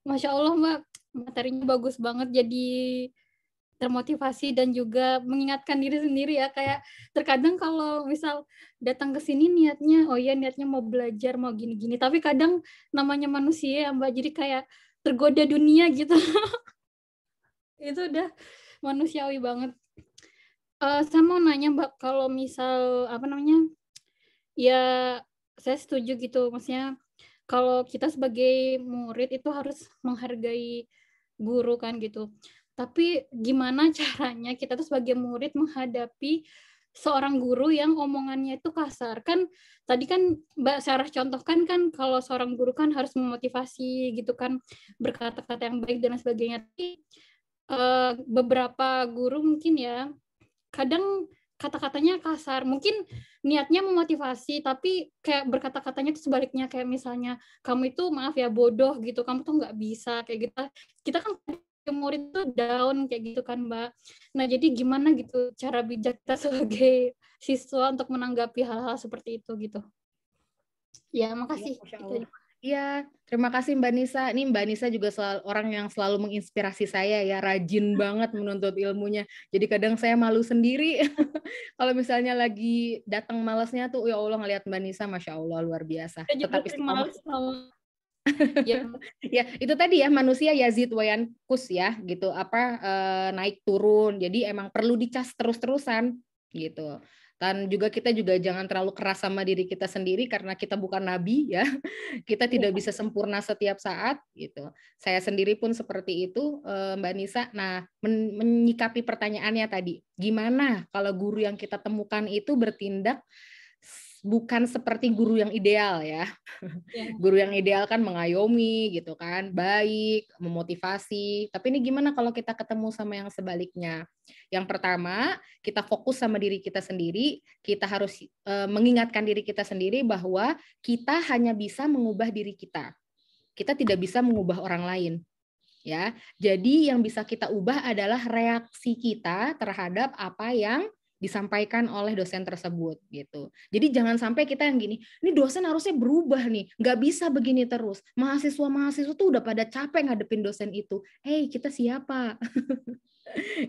Masya Allah Mbak. Materinya bagus banget, jadi termotivasi dan juga mengingatkan diri sendiri ya. Kayak terkadang kalau misal datang ke sini niatnya mau belajar, mau gini-gini. Tapi kadang namanya manusia ya Mbak, jadi kayak tergoda dunia gitu. Itu udah manusiawi banget. Saya mau nanya Mbak, kalau misal ya saya setuju gitu, maksudnya kalau kita sebagai murid itu harus menghargai guru kan gitu. Tapi gimana caranya kita tuh sebagai murid menghadapi seorang guru yang omongannya itu kasar? Kan tadi kan Mbak Syarah contohkan kan kalau seorang guru kan harus memotivasi gitu kan, berkata-kata yang baik dan sebagainya. Tapi beberapa guru mungkin ya kadang kata-katanya kasar, mungkin niatnya memotivasi tapi kayak berkata-katanya itu sebaliknya, kayak misalnya kamu itu maaf ya bodoh gitu, kamu tuh nggak bisa kayak gitu. Kita kan murid tuh down kayak gitu kan Mbak. Nah jadi gimana gitu cara bijak kita sebagai siswa untuk menanggapi hal-hal seperti itu gitu. Ya makasih. Iya, terima kasih Mbak Nisa. Ini Mbak Nisa juga orang yang selalu menginspirasi saya ya, rajin banget menuntut ilmunya. Jadi kadang saya malu sendiri kalau misalnya lagi datang malasnya tuh, ya Allah ngelihat Mbak Nisa, Masya Allah luar biasa. Tetap istiqomah. Ya itu tadi ya, manusia yazid wa yanqus ya gitu, naik turun. Jadi emang perlu dicas terus-terusan gitu. Dan juga kita juga jangan terlalu keras sama diri kita sendiri karena kita bukan nabi ya. Kita tidak bisa sempurna setiap saat gitu. Saya sendiri pun seperti itu Mbak Nisa. Nah, menyikapi pertanyaannya tadi, gimana kalau guru yang kita temukan itu bertindak bukan seperti guru yang ideal ya. Guru yang ideal kan mengayomi gitu kan, baik, memotivasi. Tapi ini gimana kalau kita ketemu sama yang sebaliknya? Yang pertama, kita fokus sama diri kita sendiri. Kita harus mengingatkan diri kita sendiri bahwa kita hanya bisa mengubah diri kita. Kita tidak bisa mengubah orang lain. Ya. Jadi yang bisa kita ubah adalah reaksi kita terhadap apa yang disampaikan oleh dosen tersebut gitu. Jadi jangan sampai kita yang gini, ini dosen harusnya berubah nih, nggak bisa begini terus. Mahasiswa tuh udah pada capek ngadepin dosen itu. Hey, kita siapa?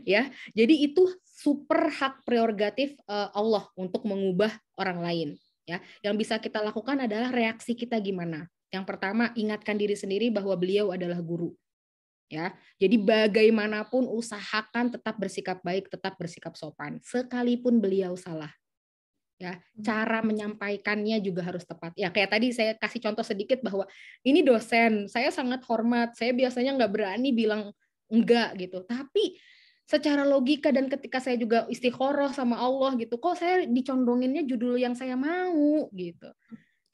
Ya, jadi itu super hak prerogatif Allah untuk mengubah orang lain. Ya, yang bisa kita lakukan adalah reaksi kita gimana. Yang pertama, ingatkan diri sendiri bahwa beliau adalah guru. Ya, jadi bagaimanapun usahakan tetap bersikap baik, tetap bersikap sopan, sekalipun beliau salah. Ya, cara menyampaikannya juga harus tepat. Ya, kayak tadi saya kasih contoh sedikit bahwa ini dosen, saya sangat hormat, saya biasanya nggak berani bilang enggak gitu. Tapi secara logika dan ketika saya juga istikharah sama Allah gitu, kok saya dicondonginnya judul yang saya mau gitu.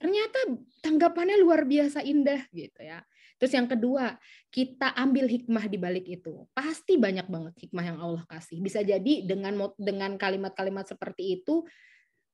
Ternyata tanggapannya luar biasa indah gitu ya. Terus yang kedua, kita ambil hikmah di balik itu. Pasti banyak banget hikmah yang Allah kasih. Bisa jadi dengan kalimat-kalimat seperti itu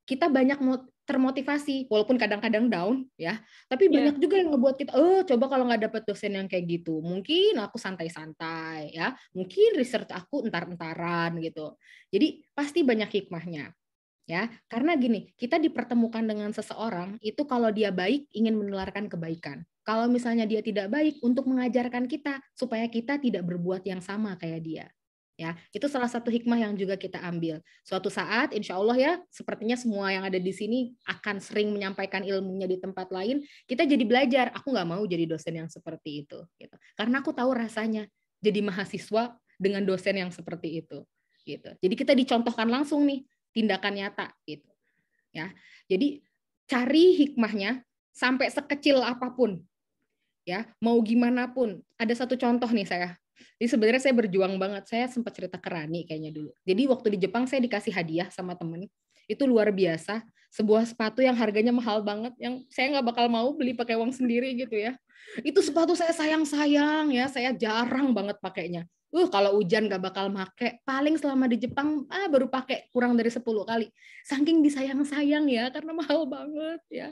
kita banyak termotivasi, walaupun kadang-kadang down ya. Tapi banyak juga yang ngebuat kita, coba kalau nggak dapet dosen yang kayak gitu, mungkin aku santai-santai ya, mungkin research aku entar-entaran gitu. Jadi pasti banyak hikmahnya. Ya, karena gini, kita dipertemukan dengan seseorang itu kalau dia baik ingin menularkan kebaikan. kalau misalnya dia tidak baik untuk mengajarkan kita supaya kita tidak berbuat yang sama kayak dia. Ya, itu salah satu hikmah yang juga kita ambil. Suatu saat, insya Allah ya, sepertinya semua yang ada di sini akan sering menyampaikan ilmunya di tempat lain. Kita jadi belajar. Aku nggak mau jadi dosen yang seperti itu, gitu. Karena aku tahu rasanya jadi mahasiswa dengan dosen yang seperti itu, gitu. Jadi kita dicontohkan langsung nih tindakan nyata, gitu. Ya, jadi cari hikmahnya sampai sekecil apapun. Ya, mau gimana pun. Ada satu contoh nih saya. Jadi sebenarnya saya berjuang banget. Saya sempat cerita ke Rani kayaknya dulu. Jadi waktu di Jepang saya dikasih hadiah sama temen. Itu luar biasa. Sebuah sepatu yang harganya mahal banget. Yang saya nggak bakal mau beli pakai uang sendiri gitu ya. Itu sepatu saya sayang-sayang ya. Saya jarang banget pakainya. Kalau hujan nggak bakal make. Paling selama di Jepang baru pakai kurang dari 10 kali. Saking disayang-sayang ya. Karena mahal banget ya.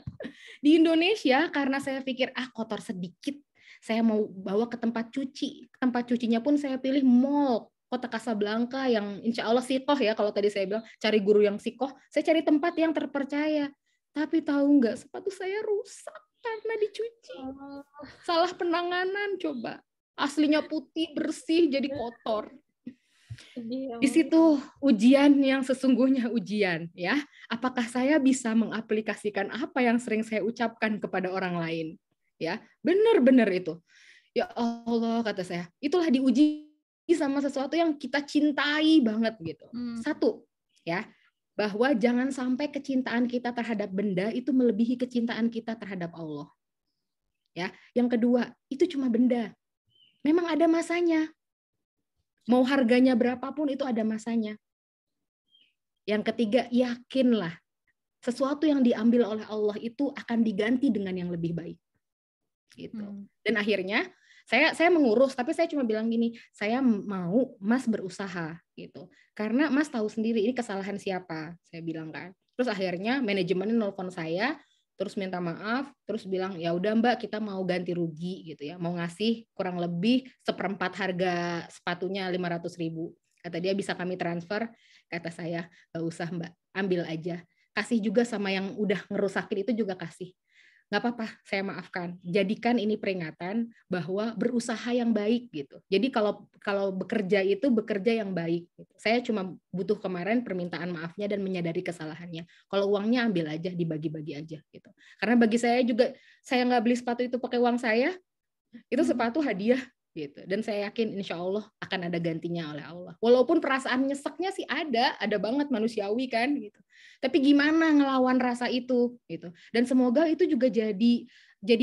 Di Indonesia, karena saya pikir, kotor sedikit, saya mau bawa ke tempat cuci. Tempat cucinya pun saya pilih mall, Kota Kasablanka, yang insya Allah sikoh ya, kalau tadi saya bilang, cari guru yang sikoh, saya cari tempat yang terpercaya. Tapi tahu nggak, sepatu saya rusak karena dicuci. Salah penanganan, coba. Aslinya putih, bersih, jadi kotor. Di situ ujian yang sesungguhnya ujian, ya. Apakah saya bisa mengaplikasikan apa yang sering saya ucapkan kepada orang lain? Ya, benar-benar itu. Ya Allah, kata saya, itulah diuji sama sesuatu yang kita cintai banget gitu. Satu, ya, bahwa jangan sampai kecintaan kita terhadap benda itu melebihi kecintaan kita terhadap Allah. Ya, yang kedua, itu cuma benda. Memang ada masanya. Mau harganya berapapun itu ada masanya. Yang ketiga, yakinlah sesuatu yang diambil oleh Allah itu akan diganti dengan yang lebih baik. Gitu. Dan akhirnya saya mengurus, tapi saya cuma bilang gini, saya mau Mas berusaha gitu. Karena Mas tahu sendiri ini kesalahan siapa, saya bilang kan. Terus akhirnya manajemennya nelfon saya, terus minta maaf, terus bilang ya udah Mbak, kita mau ganti rugi gitu ya, mau ngasih kurang lebih 1/4 harga sepatunya 500.000. Kata dia bisa kami transfer, kata saya nggak usah Mbak, ambil aja. Kasih juga sama yang udah ngerusakin itu juga kasih. Nggak apa-apa, saya maafkan. Jadikan ini peringatan bahwa berusaha yang baik gitu. Jadi kalau bekerja itu bekerja yang baik. Gitu. Saya cuma butuh kemarin permintaan maafnya dan menyadari kesalahannya. Kalau uangnya ambil aja, dibagi-bagi aja gitu. Karena bagi saya juga, saya nggak beli sepatu itu pakai uang saya, itu sepatu hadiah gitu. Dan saya yakin insya Allah akan ada gantinya oleh Allah. Walaupun perasaan nyeseknya sih ada banget manusiawi kan gitu. Tapi gimana ngelawan rasa itu gitu. Dan semoga itu juga jadi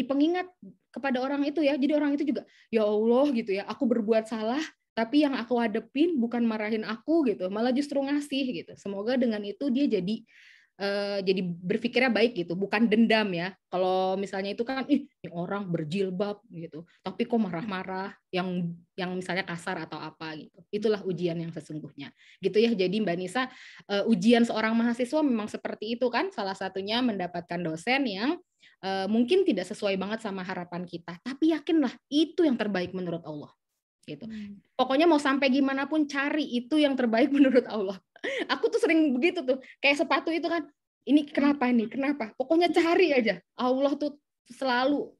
pengingat kepada orang itu ya. Jadi orang itu juga ya Allah gitu ya, aku berbuat salah tapi yang aku hadepin bukan marahin aku gitu, malah justru ngasih gitu. Semoga dengan itu dia jadi berpikirnya baik gitu, bukan dendam ya. Kalau misalnya itu kan, ini orang berjilbab gitu, tapi kok marah-marah, yang misalnya kasar atau apa gitu. Itulah ujian yang sesungguhnya. Gitu ya. Jadi Mbak Nisa, ujian seorang mahasiswa memang seperti itu kan. Salah satunya mendapatkan dosen yang mungkin tidak sesuai banget sama harapan kita, tapi yakinlah itu yang terbaik menurut Allah. Gitu. Pokoknya mau sampai gimana pun cari itu yang terbaik menurut Allah. Aku tuh sering begitu tuh, kayak sepatu itu kan, ini kenapa nih, kenapa? Pokoknya cari aja. Allah tuh selalu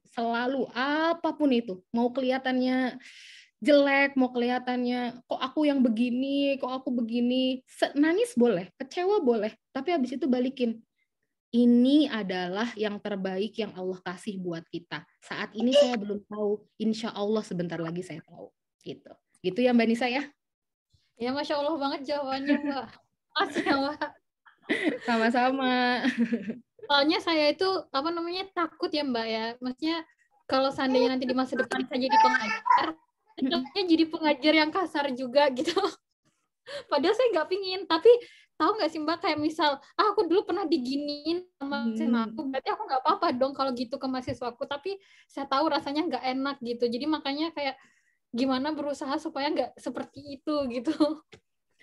apapun itu, mau kelihatannya jelek, mau kelihatannya kok aku yang begini, kok aku begini, nangis boleh, kecewa boleh, tapi habis itu balikin. Ini adalah yang terbaik yang Allah kasih buat kita. Saat ini saya belum tahu, insya Allah sebentar lagi saya tahu. Gitu ya Mbak Nisa ya. Ya Masya Allah banget jawabannya Mbak. Makasih ya Mbak. Sama-sama. Soalnya saya itu takut ya Mbak ya. Maksudnya kalau seandainya nanti di masa depan saya jadi pengajar, jadi pengajar yang kasar juga gitu. Padahal saya nggak pingin, tapi tahu nggak sih Mbak, kayak misal, aku dulu pernah diginiin sama mahasiswa aku, berarti aku nggak apa-apa dong kalau gitu ke mahasiswaku, tapi saya tahu rasanya nggak enak gitu. Jadi makanya kayak gimana berusaha supaya nggak seperti itu gitu.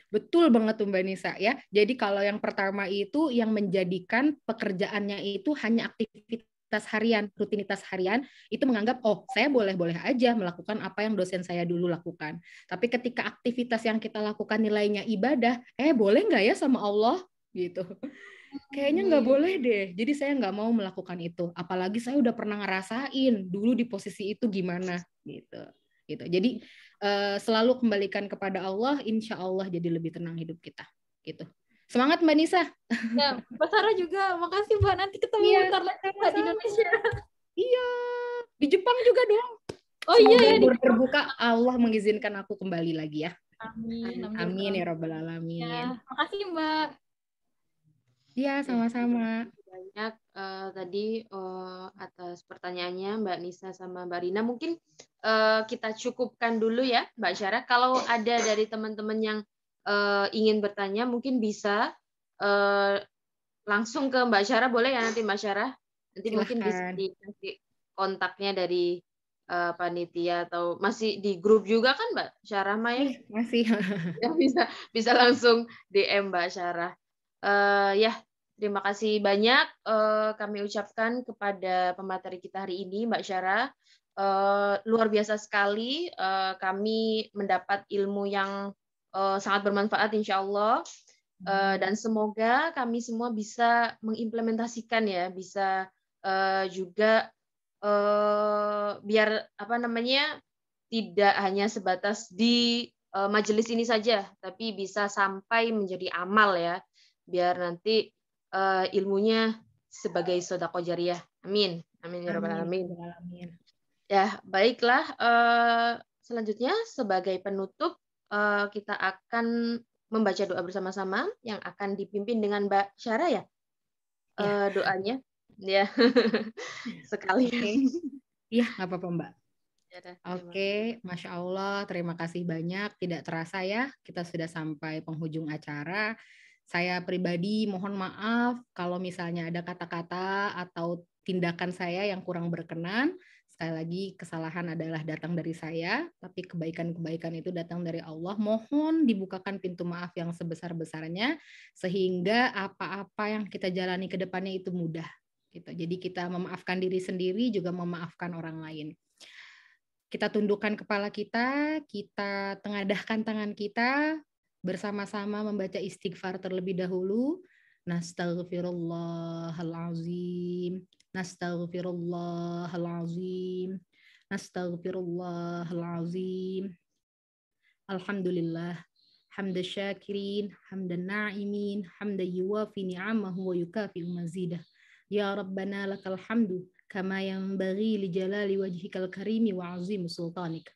Betul banget tuh Mbak Nisa ya. Jadi kalau yang pertama itu yang menjadikan pekerjaannya itu hanya aktivitas harian, rutinitas harian, itu menganggap saya boleh-boleh aja melakukan apa yang dosen saya dulu lakukan. Tapi ketika aktivitas yang kita lakukan nilainya ibadah, boleh nggak ya sama Allah gitu. kayaknya nggak boleh deh. Jadi saya nggak mau melakukan itu. Apalagi saya udah pernah ngerasain dulu di posisi itu gimana gitu. Jadi selalu kembalikan kepada Allah, insya Allah jadi lebih tenang hidup kita. Gitu. Semangat Mbak Nisa. Ya, Mbak Sarah juga. Makasih Mbak. Nanti ketemu Iya, bentar lagi Mbak di Indonesia. Iya, di Jepang juga dong. Oh Semoga iya, ya, terbuka, Allah mengizinkan aku kembali lagi ya. Amin. Amin ya Rabbal Alamin. Ya, makasih Mbak. Iya, sama-sama. Banyak tadi atas pertanyaannya Mbak Nisa sama Mbak Rina. Mungkin kita cukupkan dulu ya Mbak Syarah. Kalau ada dari teman-teman yang ingin bertanya, mungkin bisa langsung ke Mbak Syarah, boleh ya nanti Mbak Syarah? Nanti Silahkan. Mungkin bisa dikasih kontaknya dari panitia atau masih di grup juga kan Mbak Syarah Maya? Masih. Ya, bisa langsung DM Mbak Syarah. Ya, terima kasih banyak kami ucapkan kepada pemateri kita hari ini Mbak Syarah. Luar biasa sekali kami mendapat ilmu yang sangat bermanfaat insya Allah. Dan semoga kami semua bisa mengimplementasikan ya, bisa juga biar tidak hanya sebatas di majelis ini saja, tapi bisa sampai menjadi amal ya, biar nanti ilmunya sebagai sedekah jariyah. Amin. Amin ya rabbal alamin. Ya, baiklah. Selanjutnya sebagai penutup kita akan membaca doa bersama-sama yang akan dipimpin dengan Mbak Syarah ya. Doanya ya. Sekali. Iya, nggak apa-apa Mbak. Oke, Masya Allah, terima kasih banyak. Tidak terasa ya, kita sudah sampai penghujung acara. Saya pribadi mohon maaf kalau misalnya ada kata-kata atau tindakan saya yang kurang berkenan. Sekali lagi, kesalahan adalah datang dari saya, tapi kebaikan-kebaikan itu datang dari Allah. Mohon dibukakan pintu maaf yang sebesar-besarnya, sehingga apa-apa yang kita jalani ke depannya itu mudah. Gitu. Jadi kita memaafkan diri sendiri, juga memaafkan orang lain. Kita tundukkan kepala kita tengadahkan tangan kita, bersama-sama membaca istighfar terlebih dahulu. Nastaghfirullahalazim, nastaghfirullahalazim, nastaghfirullahalazim. Alhamdulillah, hamdan syakirin, hamdan na'imin, hamdan yuwafi ni'amahu wa yukafi'u mazidah. Ya Rabbana lakal hamdu kama yanbaghi li jalali wajhikal karimi wa azimi sultanik.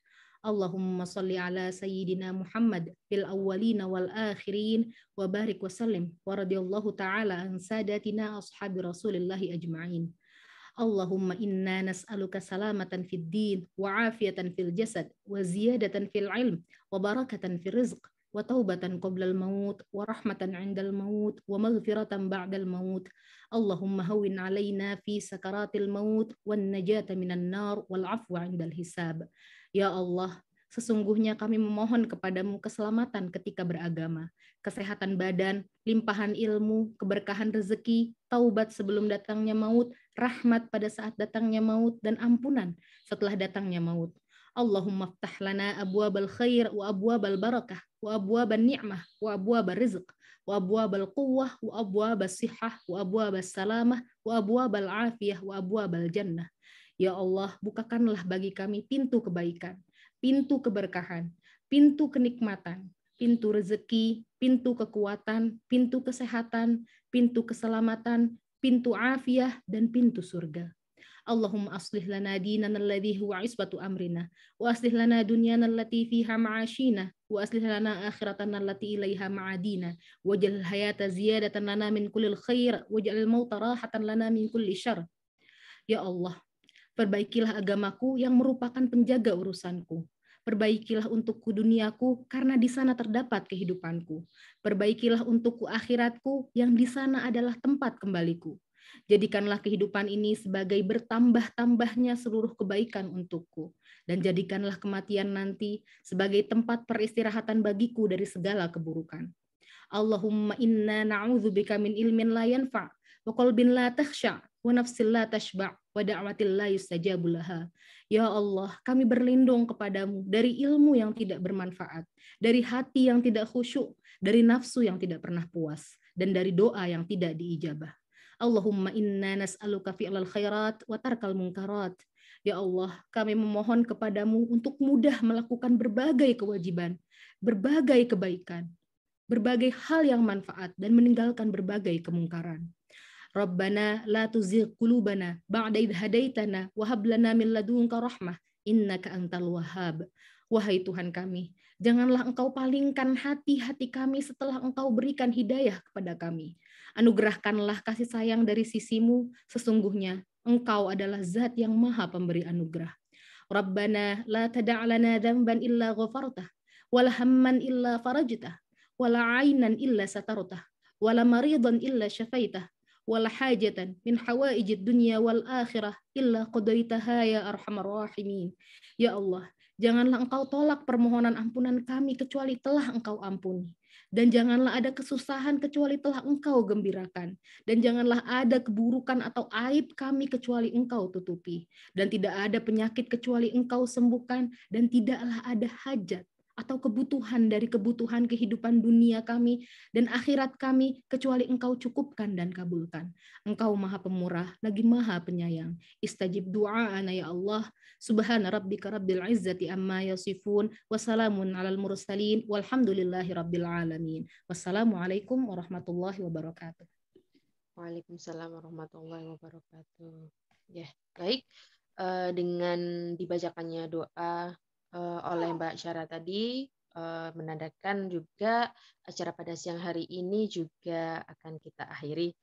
Allahumma salli ala sayyidina Muhammad fil awwalina wal akhirin wa barik wa sallim wa radiyallahu ta'ala an sadatina ashabi rasulillahi ajma'in. Allahumma inna nas'aluka salamatan fid din wa afiyatan fil jasad wa ziyadatan fil ilm wa barakatan fil rizq wa taubatan qabla al-maut wa rahmatan 'indal maut wa maghfiratan ba'dal maut. Allahumma hawwin 'alaina fi sakaratil maut wan najata minan nar wal 'afwa 'indal hisab. Ya Allah, sesungguhnya kami memohon kepadamu keselamatan ketika beragama, kesehatan badan, limpahan ilmu, keberkahan rezeki, taubat sebelum datangnya maut, rahmat pada saat datangnya maut, dan ampunan setelah datangnya maut. Allahumma ftah lana abwabal khair wa abwabal barakah wa abwabal ni'mah wa abwabal rizq wa abwabal quwwah wa abwabal sihah wa abwabal salamah wa abwabal afiyah wa abwabal jannah. Ya Allah, bukakanlah bagi kami pintu kebaikan, pintu keberkahan, pintu kenikmatan, pintu rezeki, pintu kekuatan, pintu kesehatan, pintu keselamatan, pintu afiyah, dan pintu surga. Allahumma aslih lana dinana alladhi huwa isbatu amrina, wa aslih lana dunyana allati fiha ma'ashina, wa aslih lana akhiratana allati ilaiha ma'adina, waj'al hayata ziyadatan lana min kullil khair, waj'al mauta rahatan lana min kulli syarr. Ya Allah, perbaikilah agamaku yang merupakan penjaga urusanku. Perbaikilah untukku duniaku karena di sana terdapat kehidupanku. Perbaikilah untukku akhiratku yang di sana adalah tempat kembaliku. Jadikanlah kehidupan ini sebagai bertambah-tambahnya seluruh kebaikan untukku. Dan jadikanlah kematian nanti sebagai tempat peristirahatan bagiku dari segala keburukan. Allahumma inna na'udzubika min ilmin la yanfa' wa qalbin la takhsha' wa nafsin la tashba' wa da'watin la yustajabu laha. Ya Allah, kami berlindung kepadamu dari ilmu yang tidak bermanfaat, dari hati yang tidak khusyuk, dari nafsu yang tidak pernah puas, dan dari doa yang tidak diijabah. Allahumma inna nas'aluka fi'lal khairat wa tarkal munkarat. Ya Allah, kami memohon kepadamu untuk mudah melakukan berbagai kewajiban, berbagai kebaikan, berbagai hal yang manfaat, dan meninggalkan berbagai kemungkaran. Rabbana la tuzigh qulubana ba'da idh hadaitana wa hab lana min ladunka rahmah innaka antal wahhab. Wahai Tuhan kami, janganlah Engkau palingkan hati-hati kami setelah Engkau berikan hidayah kepada kami. Anugerahkanlah kasih sayang dari sisimu, sesungguhnya Engkau adalah zat yang maha pemberi anugerah. Rabbana la tada' lana dzamban illa ghafartah, wala hamman illa farajtah, wala 'ainan illa satartah, wala maridan illa syafaitah, wala hajatan min hawaijid dunya wal akhirah illa qadaitaha ya arhamar rahimin. Ya Allah, janganlah Engkau tolak permohonan ampunan kami kecuali telah Engkau ampuni. Dan janganlah ada kesusahan kecuali telah Engkau gembirakan. Dan janganlah ada keburukan atau aib kami kecuali Engkau tutupi. Dan tidak ada penyakit kecuali Engkau sembuhkan. Dan tidaklah ada hajat atau kebutuhan dari kebutuhan kehidupan dunia kami dan akhirat kami kecuali Engkau cukupkan dan kabulkan. Engkau maha pemurah lagi maha penyayang. Istajib du'aana ya Allah. Subhana rabbika rabbil izzati amma yasifun. Wassalamun alal mursalin. Walhamdulillahi rabbil alamin. Wassalamualaikum warahmatullahi wabarakatuh. Waalaikumsalam warahmatullahi wabarakatuh. Ya, baik. Dengan dibacakannya doa oleh Mbak Syara tadi, menandakan juga acara pada siang hari ini juga akan kita akhiri.